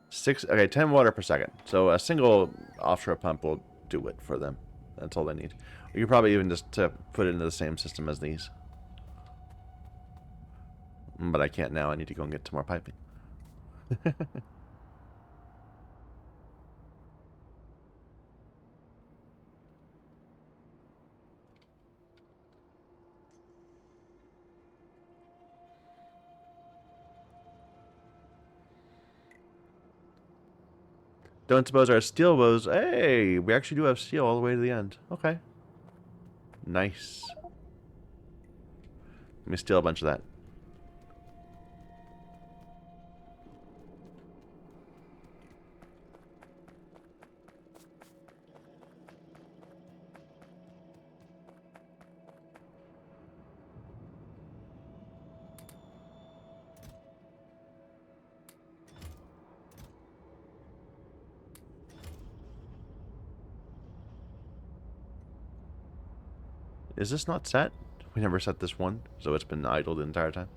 6. Okay, 10 water per second. So a single offshore pump will do it for them. That's all they need. You could probably even just put it into the same system as these. But I can't now. I need to go and get some more piping. Don't suppose our steel woes... Hey, we actually do have steel all the way to the end. Okay. Nice. Let me steal a bunch of that. Is this not set? We never set this one, so it's been idle the entire time.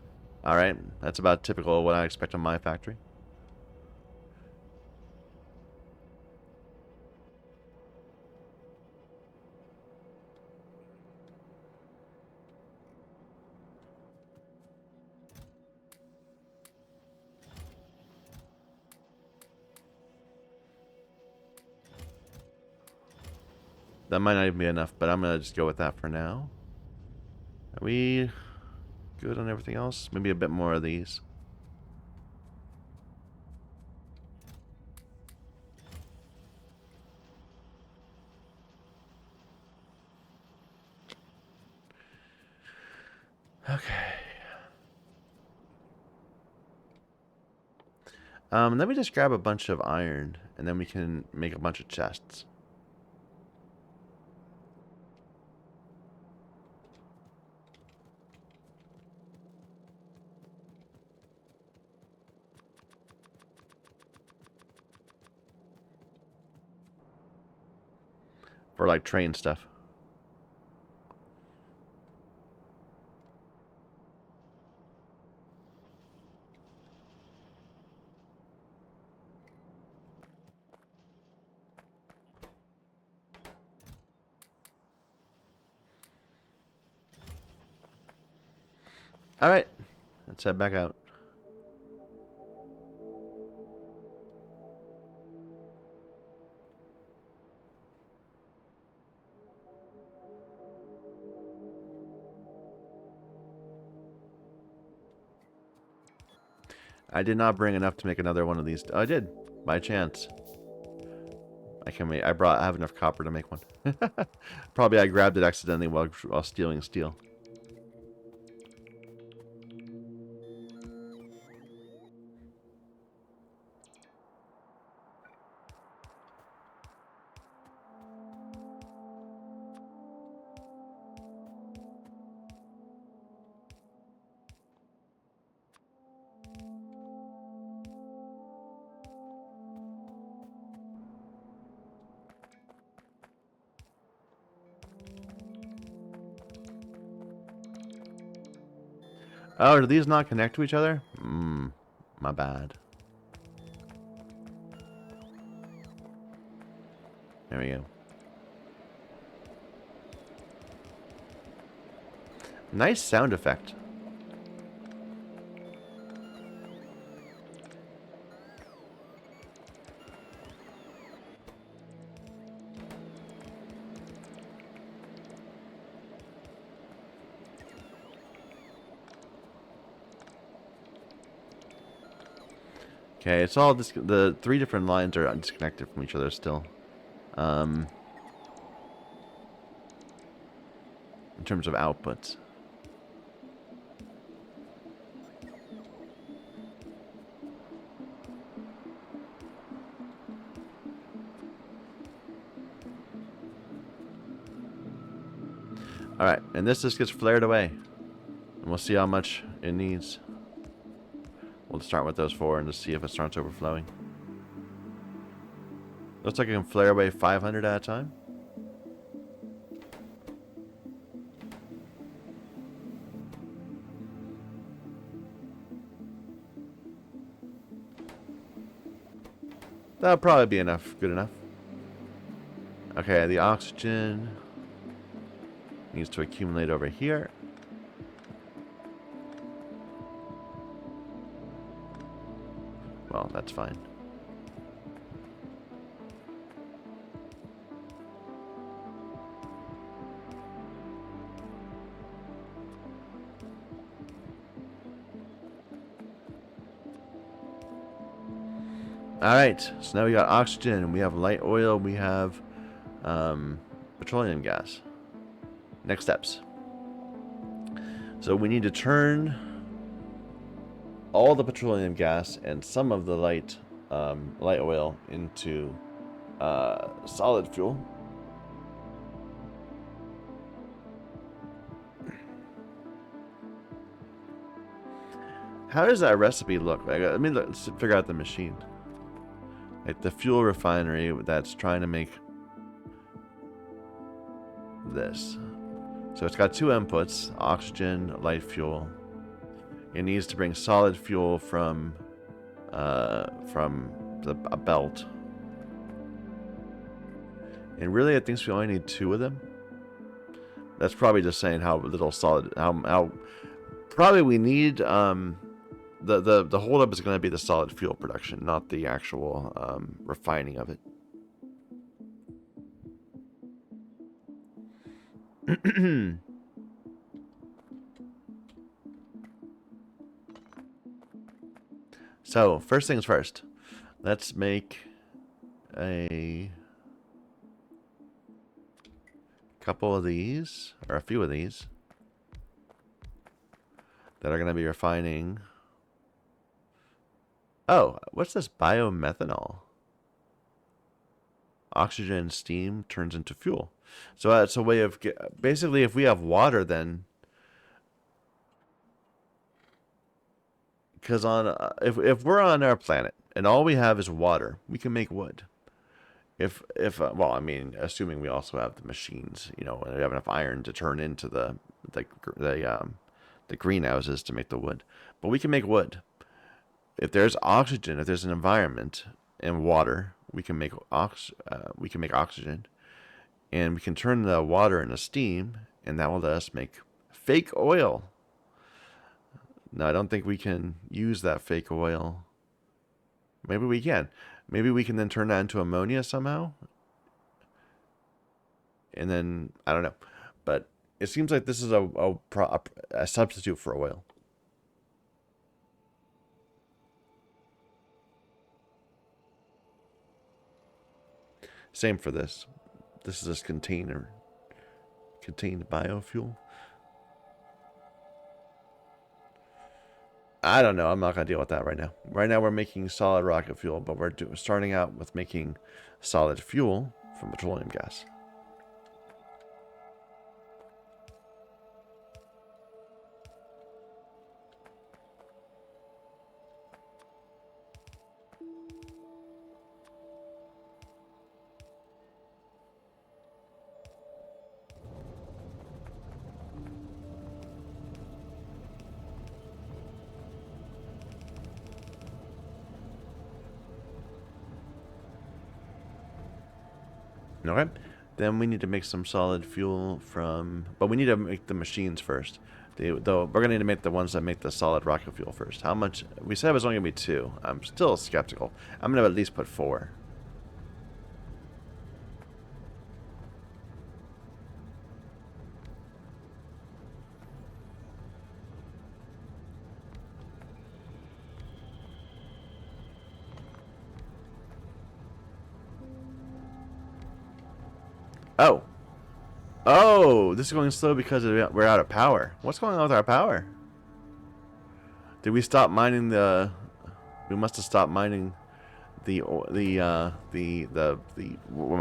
Alright, that's about typical of what I expect on my factory. That might not even be enough, but I'm going to just go with that for now. Are we good on everything else? Maybe a bit more of these. Okay. Let me just grab a bunch of iron, and then we can make a bunch of chests. For like train stuff. Alright, let's head back out. I did not bring enough to make another one of these. Oh, I did, by chance. I have enough copper to make one. Probably I grabbed it accidentally while stealing steel. Oh, do these not connect to each other? My bad. There we go. Nice sound effect. Okay, it's all the three different lines are disconnected from each other still. In terms of outputs. Alright, and this just gets flared away. And we'll see how much it needs. We'll start with those four and just see if it starts overflowing. Looks like it can flare away 500 at a time. That'll probably be enough. Good enough. Okay, the oxygen needs to accumulate over here. Well, that's fine. Alright, so now we got oxygen, we have light oil, we have petroleum gas. Next steps. So we need to turn all the petroleum gas and some of the light oil into solid fuel. How does that recipe look? Like, let me let's figure out the machine. Like the fuel refinery that's trying to make this. So it's got two inputs, oxygen, light fuel. It needs to bring solid fuel from a belt. And really, I think we only need two of them. That's probably just saying how little solid, how probably we need, the holdup is going to be the solid fuel production, not the actual refining of it. So, first things first. Let's make a couple of these, or a few of these, that are going to be refining. Oh, what's this? Biomethanol. Oxygen and steam turns into fuel. So that's a way of basically, if we have water, then because if we're on our planet and all we have is water, we can make wood. If well, I mean, assuming we also have the machines, you know, and we have enough iron to turn into the greenhouses to make the wood, but we can make wood. If there's oxygen, if there's an environment and water, we can make oxygen, and we can turn the water into steam, and that will let us make fake oil. Now, I don't think we can use that fake oil. Maybe we can. Maybe we can then turn that into ammonia somehow. And then, I don't know. But it seems like this is a substitute for oil. Same for this. This is this contained biofuel. I don't know. I'm not going to deal with that right now. Right now we're making solid rocket fuel, but we're starting out with making solid fuel from petroleum gas. Okay, then we need to make some solid fuel from, but we need to make the machines first. Though we're gonna need to make the ones that make the solid rocket fuel first. How much? We said it was only gonna be 2. I'm still skeptical. I'm gonna at least put 4. Oh. Oh, this is going slow because we're out of power. What's going on with our power? Did we stop mining the... We must have stopped mining the what am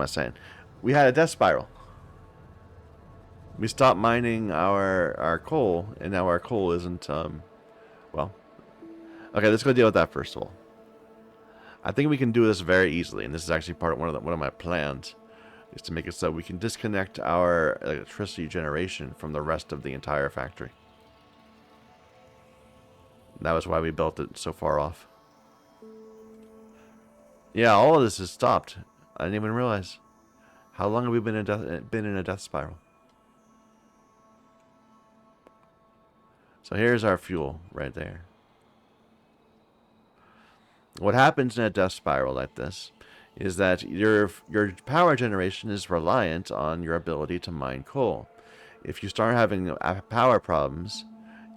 I saying? We had a death spiral. We stopped mining our coal, and now our coal isn't, well... Okay, let's go deal with that first of all. I think we can do this very easily, and this is actually part of one of my plans. Is to make it so we can disconnect our electricity generation from the rest of the entire factory. That was why we built it so far off. Yeah, all of this is stopped. I didn't even realize. How long have we been in a death spiral? So here's our fuel right there. What happens in a death spiral like this is that your power generation is reliant on your ability to mine coal. If you start having power problems,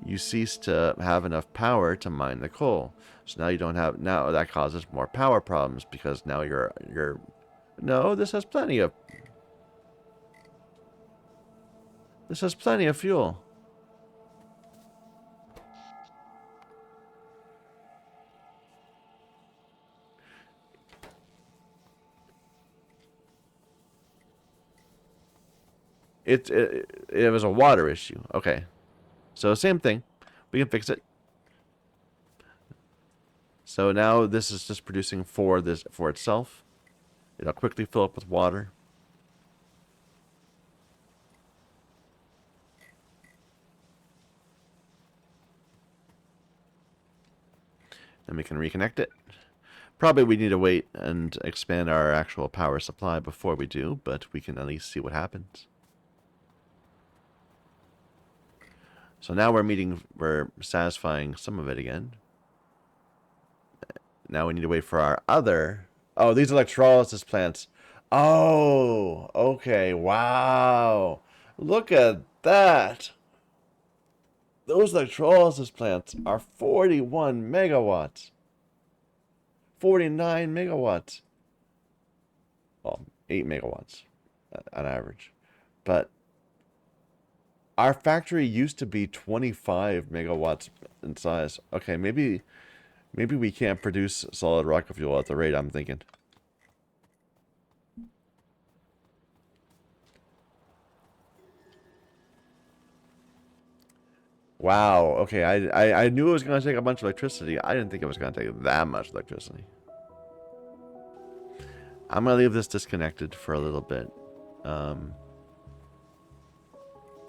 you cease to have enough power to mine the coal. So now you don't have, now that causes more power problems because now you're no, this has plenty of fuel. It was a water issue. Okay. So same thing. We can fix it. So now this is just producing for itself. It'll quickly fill up with water. Then we can reconnect it. Probably we need to wait and expand our actual power supply before we do, but we can at least see what happens. So now we're satisfying some of it again. Now we need to wait for our other... Oh, these electrolysis plants. Oh, okay, wow. Look at that. Those electrolysis plants are 41 megawatts. 49 megawatts. Well, 8 megawatts on average. But our factory used to be 25 megawatts in size. Okay, maybe we can't produce solid rocket fuel at the rate I'm thinking. Wow, okay, I knew it was going to take a bunch of electricity. I didn't think it was going to take that much electricity. I'm going to leave this disconnected for a little bit.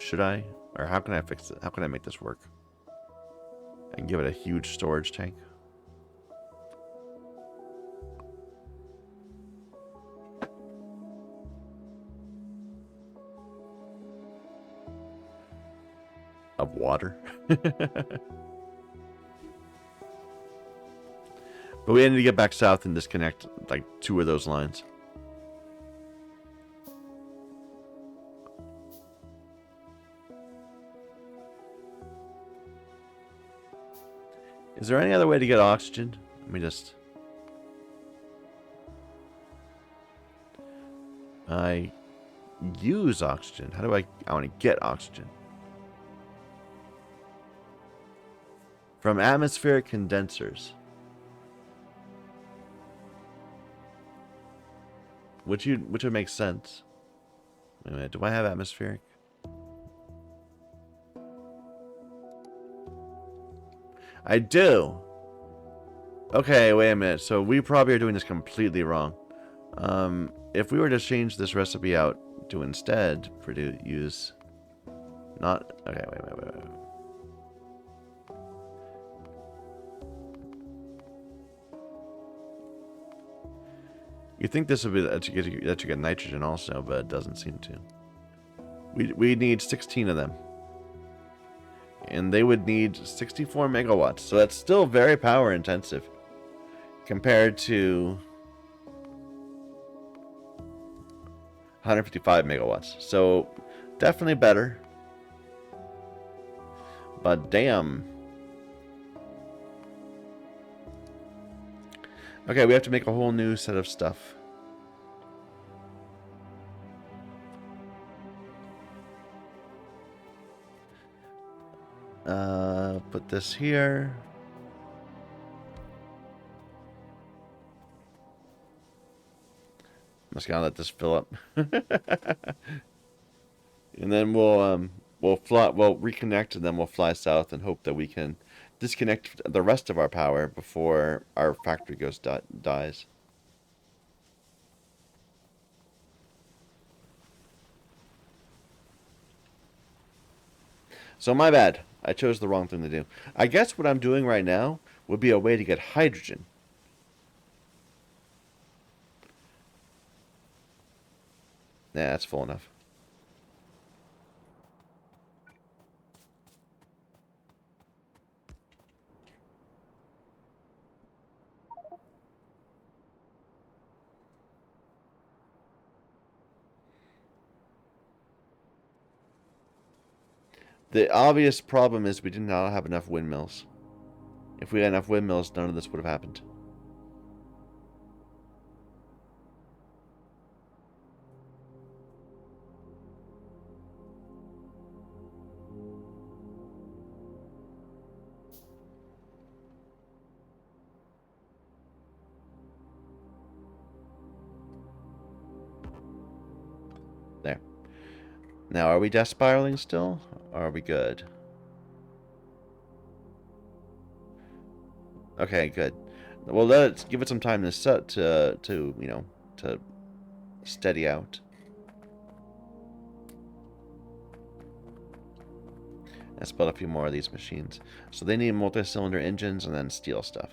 Should I? Or how can I fix it? How can I make this work? I can give it a huge storage tank. Of water. But we need to get back south and disconnect like 2 of those lines. Is there any other way to get oxygen? Let me just... I use oxygen. How do I want to get oxygen? From atmospheric condensers. Which would make sense. Wait a minute, do I have atmospheric? I do. Okay, wait a minute. So we probably are doing this completely wrong. If we were to change this recipe out to instead use not okay, wait. You think this would be that you get nitrogen also, but it doesn't seem to. We need 16 of them. And they would need 64 megawatts. So that's still very power intensive compared to 155 megawatts. So definitely better. But damn. Okay, we have to make a whole new set of stuff. Put this here. I'm just gonna let this fill up. And then we'll reconnect, and then we'll fly south and hope that we can disconnect the rest of our power before our factory dies. So my bad. I chose the wrong thing to do. I guess what I'm doing right now would be a way to get hydrogen. Nah, that's full enough. The obvious problem is we did not have enough windmills. If we had enough windmills, none of this would have happened. There. Now, are we death spiraling still? Or are we good? Okay, good. Well, let's give it some time to set to you know, to steady out. Let's build a few more of these machines. So they need multi-cylinder engines and then steel stuff.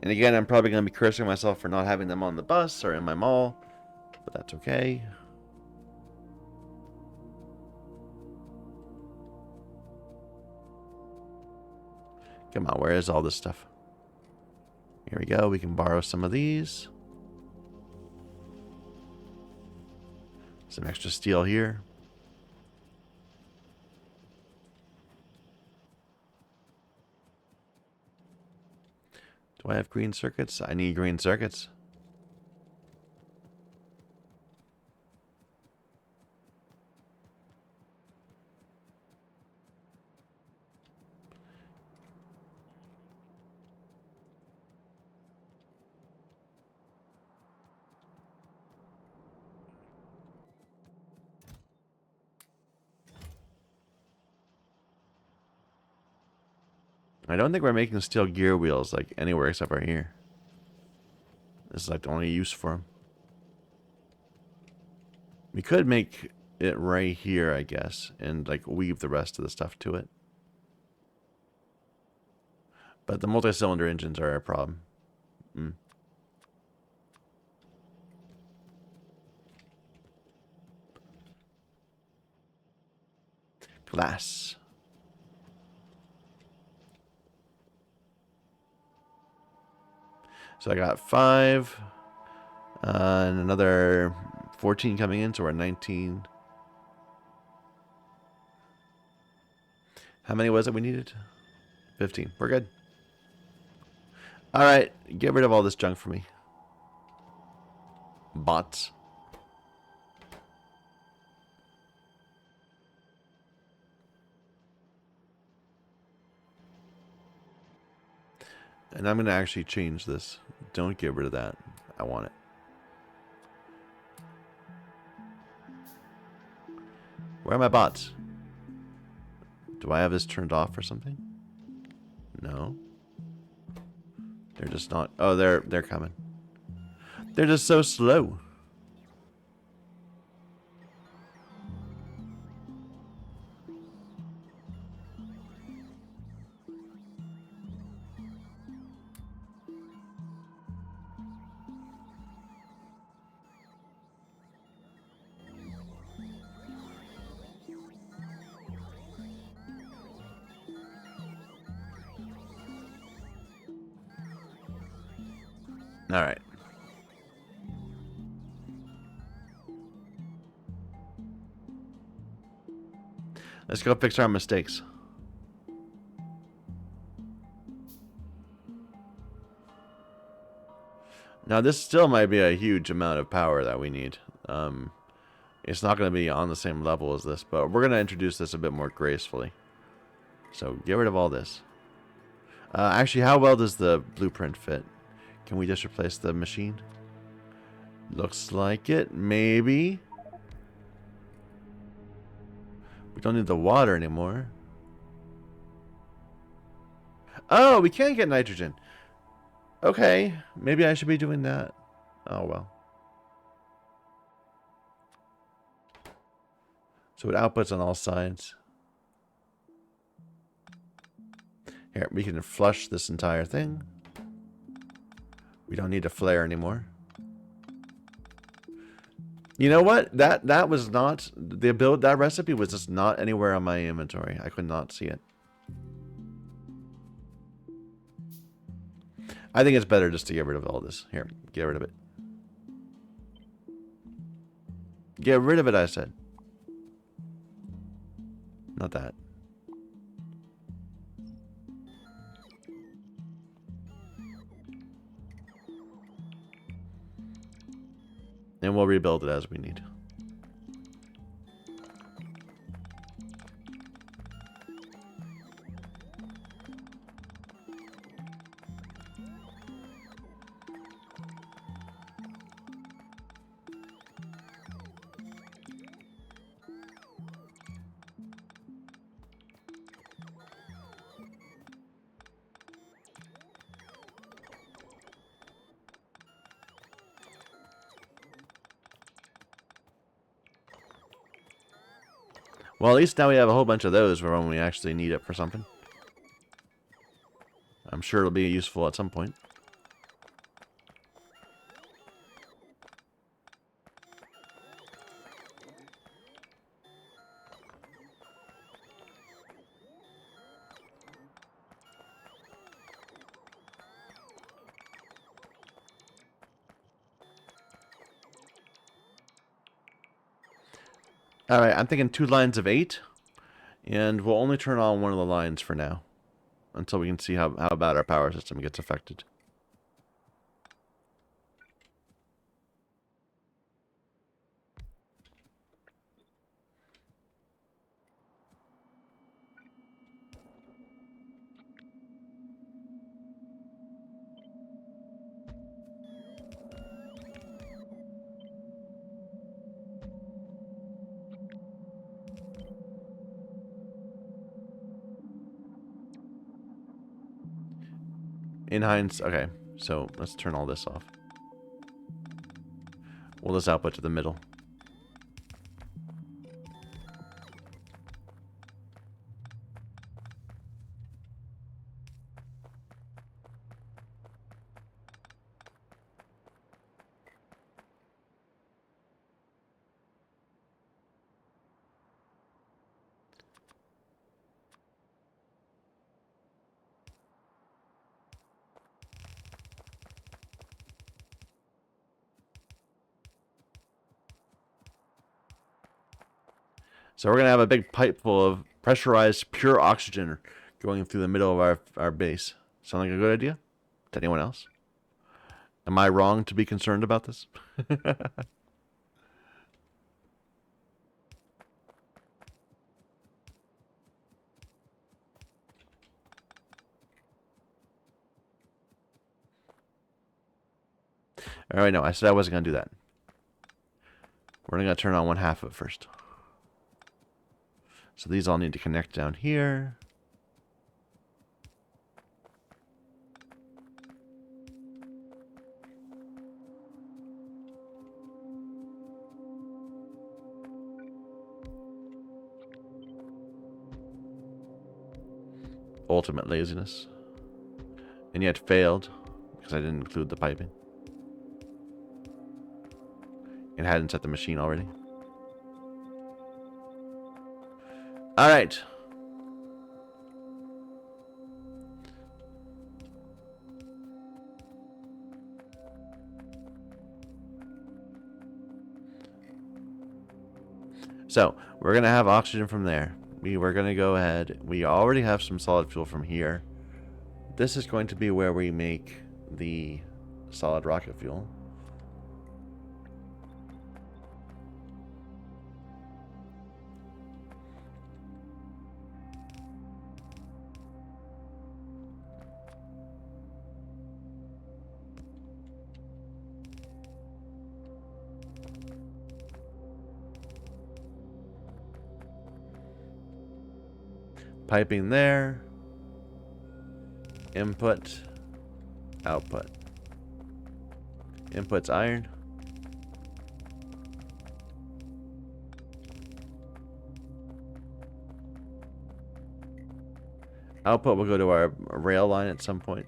And again, I'm probably going to be cursing myself for not having them on the bus or in my mall, but that's okay. Come on, where is all this stuff? Here we go. We can borrow some of these. Some extra steel here. Do I have green circuits? I need green circuits. I don't think we're making steel gear wheels like anywhere except right here. This is like the only use for them. We could make it right here, I guess, and like weave the rest of the stuff to it. But the multi-cylinder engines are a problem. Glass. So I got 5. And another 14 coming in, so we're at 19. How many was it we needed? 15. We're good. Alright, get rid of all this junk for me. Bots. And I'm going to actually change this. Don't get rid of that. I want it. Where are my bots? Do I have this turned off or something? No. They're just not. Oh, they're coming. They're just so slow. All right. Let's go fix our mistakes. Now, this still might be a huge amount of power that we need. It's not going to be on the same level as this, but we're going to introduce this a bit more gracefully. So, get rid of all this. Actually, how well does the blueprint fit? Can we just replace the machine? Looks like it. Maybe. We don't need the water anymore. Oh, we can get nitrogen. Okay. Maybe I should be doing that. Oh, well. So it outputs on all sides. Here, we can flush this entire thing. We don't need a flare anymore. You know what? That was not the ability. That recipe was just not anywhere on my inventory. I could not see it. I think it's better just to get rid of all this. Here, get rid of it. Get rid of it, I said. Not that. And we'll rebuild it as we need. Well, at least now we have a whole bunch of those for when we actually need it for something. I'm sure it'll be useful at some point. Alright, I'm thinking 2 lines of 8. And we'll only turn on one of the lines for now. Until we can see how bad our power system gets affected. In hindsight, okay, so let's turn all this off. We'll just output to the middle. So we're going to have a big pipe full of pressurized pure oxygen going through the middle of our base. Sound like a good idea? To anyone else? Am I wrong to be concerned about this? Alright, no, I said I wasn't going to do that. We're going to turn on one half of it first. So these all need to connect down here. Ultimate laziness. And yet failed because I didn't include the piping. And hadn't set the machine already. Alright. So, we're going to have oxygen from there. We're going to go ahead. We already have some solid fuel from here. This is going to be where we make the solid rocket fuel. Piping there. Input. Output. Input's iron. Output will go to our rail line at some point.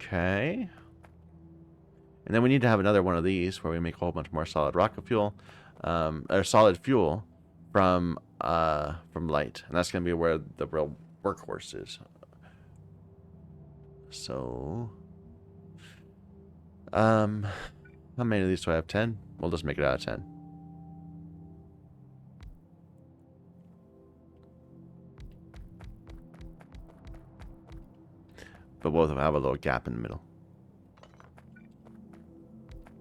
Okay. And then we need to have another one of these where we make a whole bunch more solid rocket fuel, or solid fuel from light, and that's gonna be where the real workhorse is. So, how many of these do I have? 10. We'll just make it out of 10. But both of them have a little gap in the middle.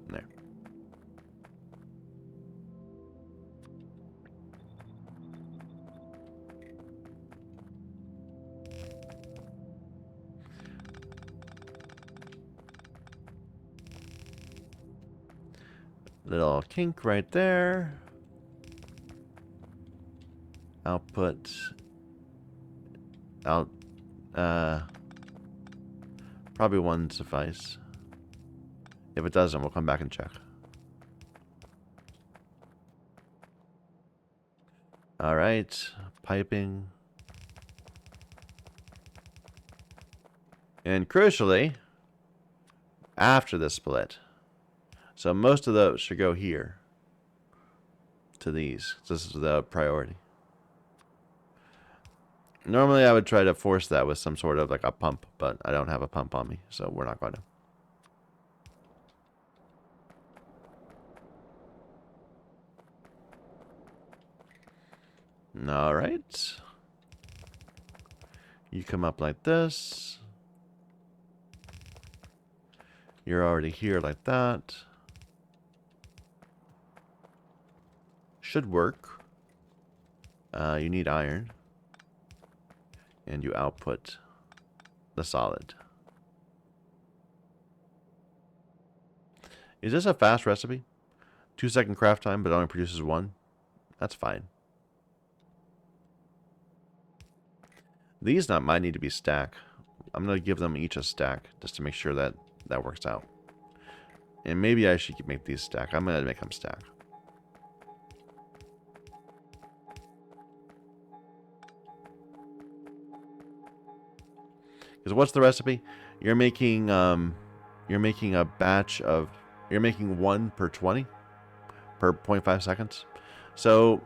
There. Little kink right there. Output. Out. Probably one suffice. If it doesn't, we'll come back and check. Alright. Piping. And crucially, after the split. So most of those should go here. To these. This is the priority. Normally I would try to force that with some sort of like a pump, but I don't have a pump on me, so we're not going to. Alright. You come up like this. You're already here like that. Should work. You need iron. And you output the solid. Is this a fast recipe? 2-second craft time, but it only produces 1? That's fine. These might need to be stack. I'm going to give them each a stack just to make sure that that works out. And maybe I should make these stack. I'm going to make them stack. Because what's the recipe? You're making a batch of, you're making 1 per 20 per 0.5 seconds. So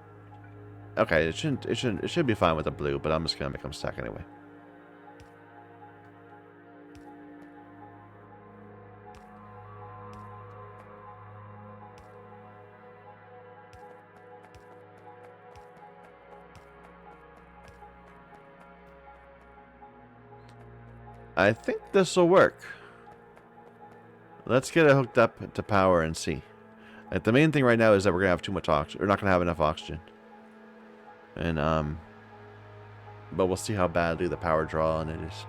okay, it should be fine with the blue, but I'm just gonna make them stack anyway. I think this will work. Let's get it hooked up to power and see. Like, the main thing right now is that we're gonna have too much oxygen. We're not gonna have enough oxygen. And but we'll see how badly the power draw on it is.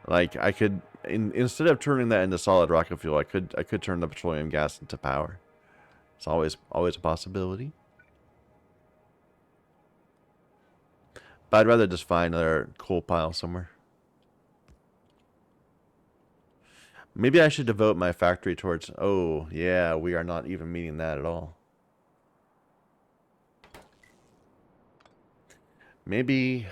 Like, I could instead of turning that into solid rocket fuel, I could turn the petroleum gas into power. It's always a possibility. But I'd rather just find another coal pile somewhere. Maybe I should devote my factory towards... Oh, yeah, we are not even meeting that at all. Maybe...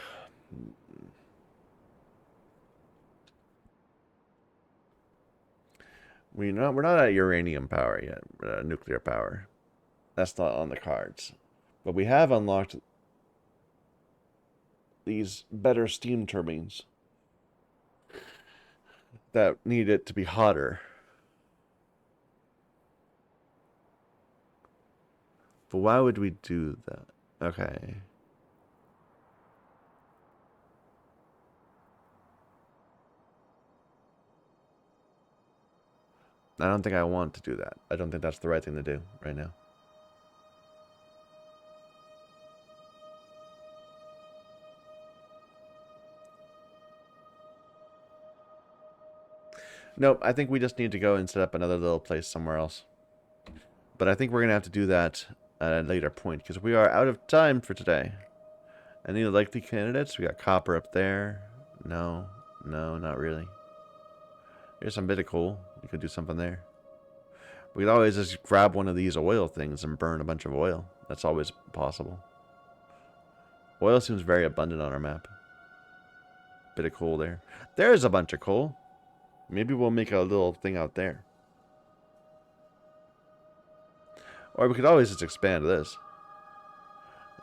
we're not at uranium power yet. We're at nuclear power. That's not on the cards. But we have unlocked these better steam turbines that need it to be hotter. But why would we do that? Okay. I don't think I want to do that. I don't think that's the right thing to do right now. Nope, I think we just need to go and set up another little place somewhere else. But I think we're going to have to do that at a later point, because we are out of time for today. Any likely candidates? We got copper up there. No, not really. Here's some bit of coal. You could do something there. We could always just grab one of these oil things and burn a bunch of oil. That's always possible. Oil seems very abundant on our map. bit of coal there. There's a bunch of coal. Maybe we'll make a little thing out there. Or we could always just expand this.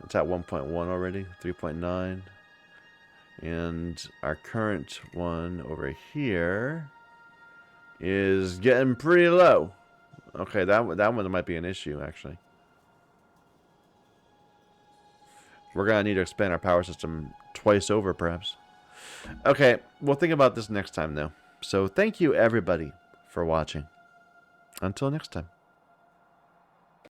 It's at 1.1 already, 3.9. And our current one over here is getting pretty low. Okay, that one might be an issue, actually. We're going to need to expand our power system twice over, perhaps. Okay, we'll think about this next time, though. So thank you, everybody, for watching. Until next time.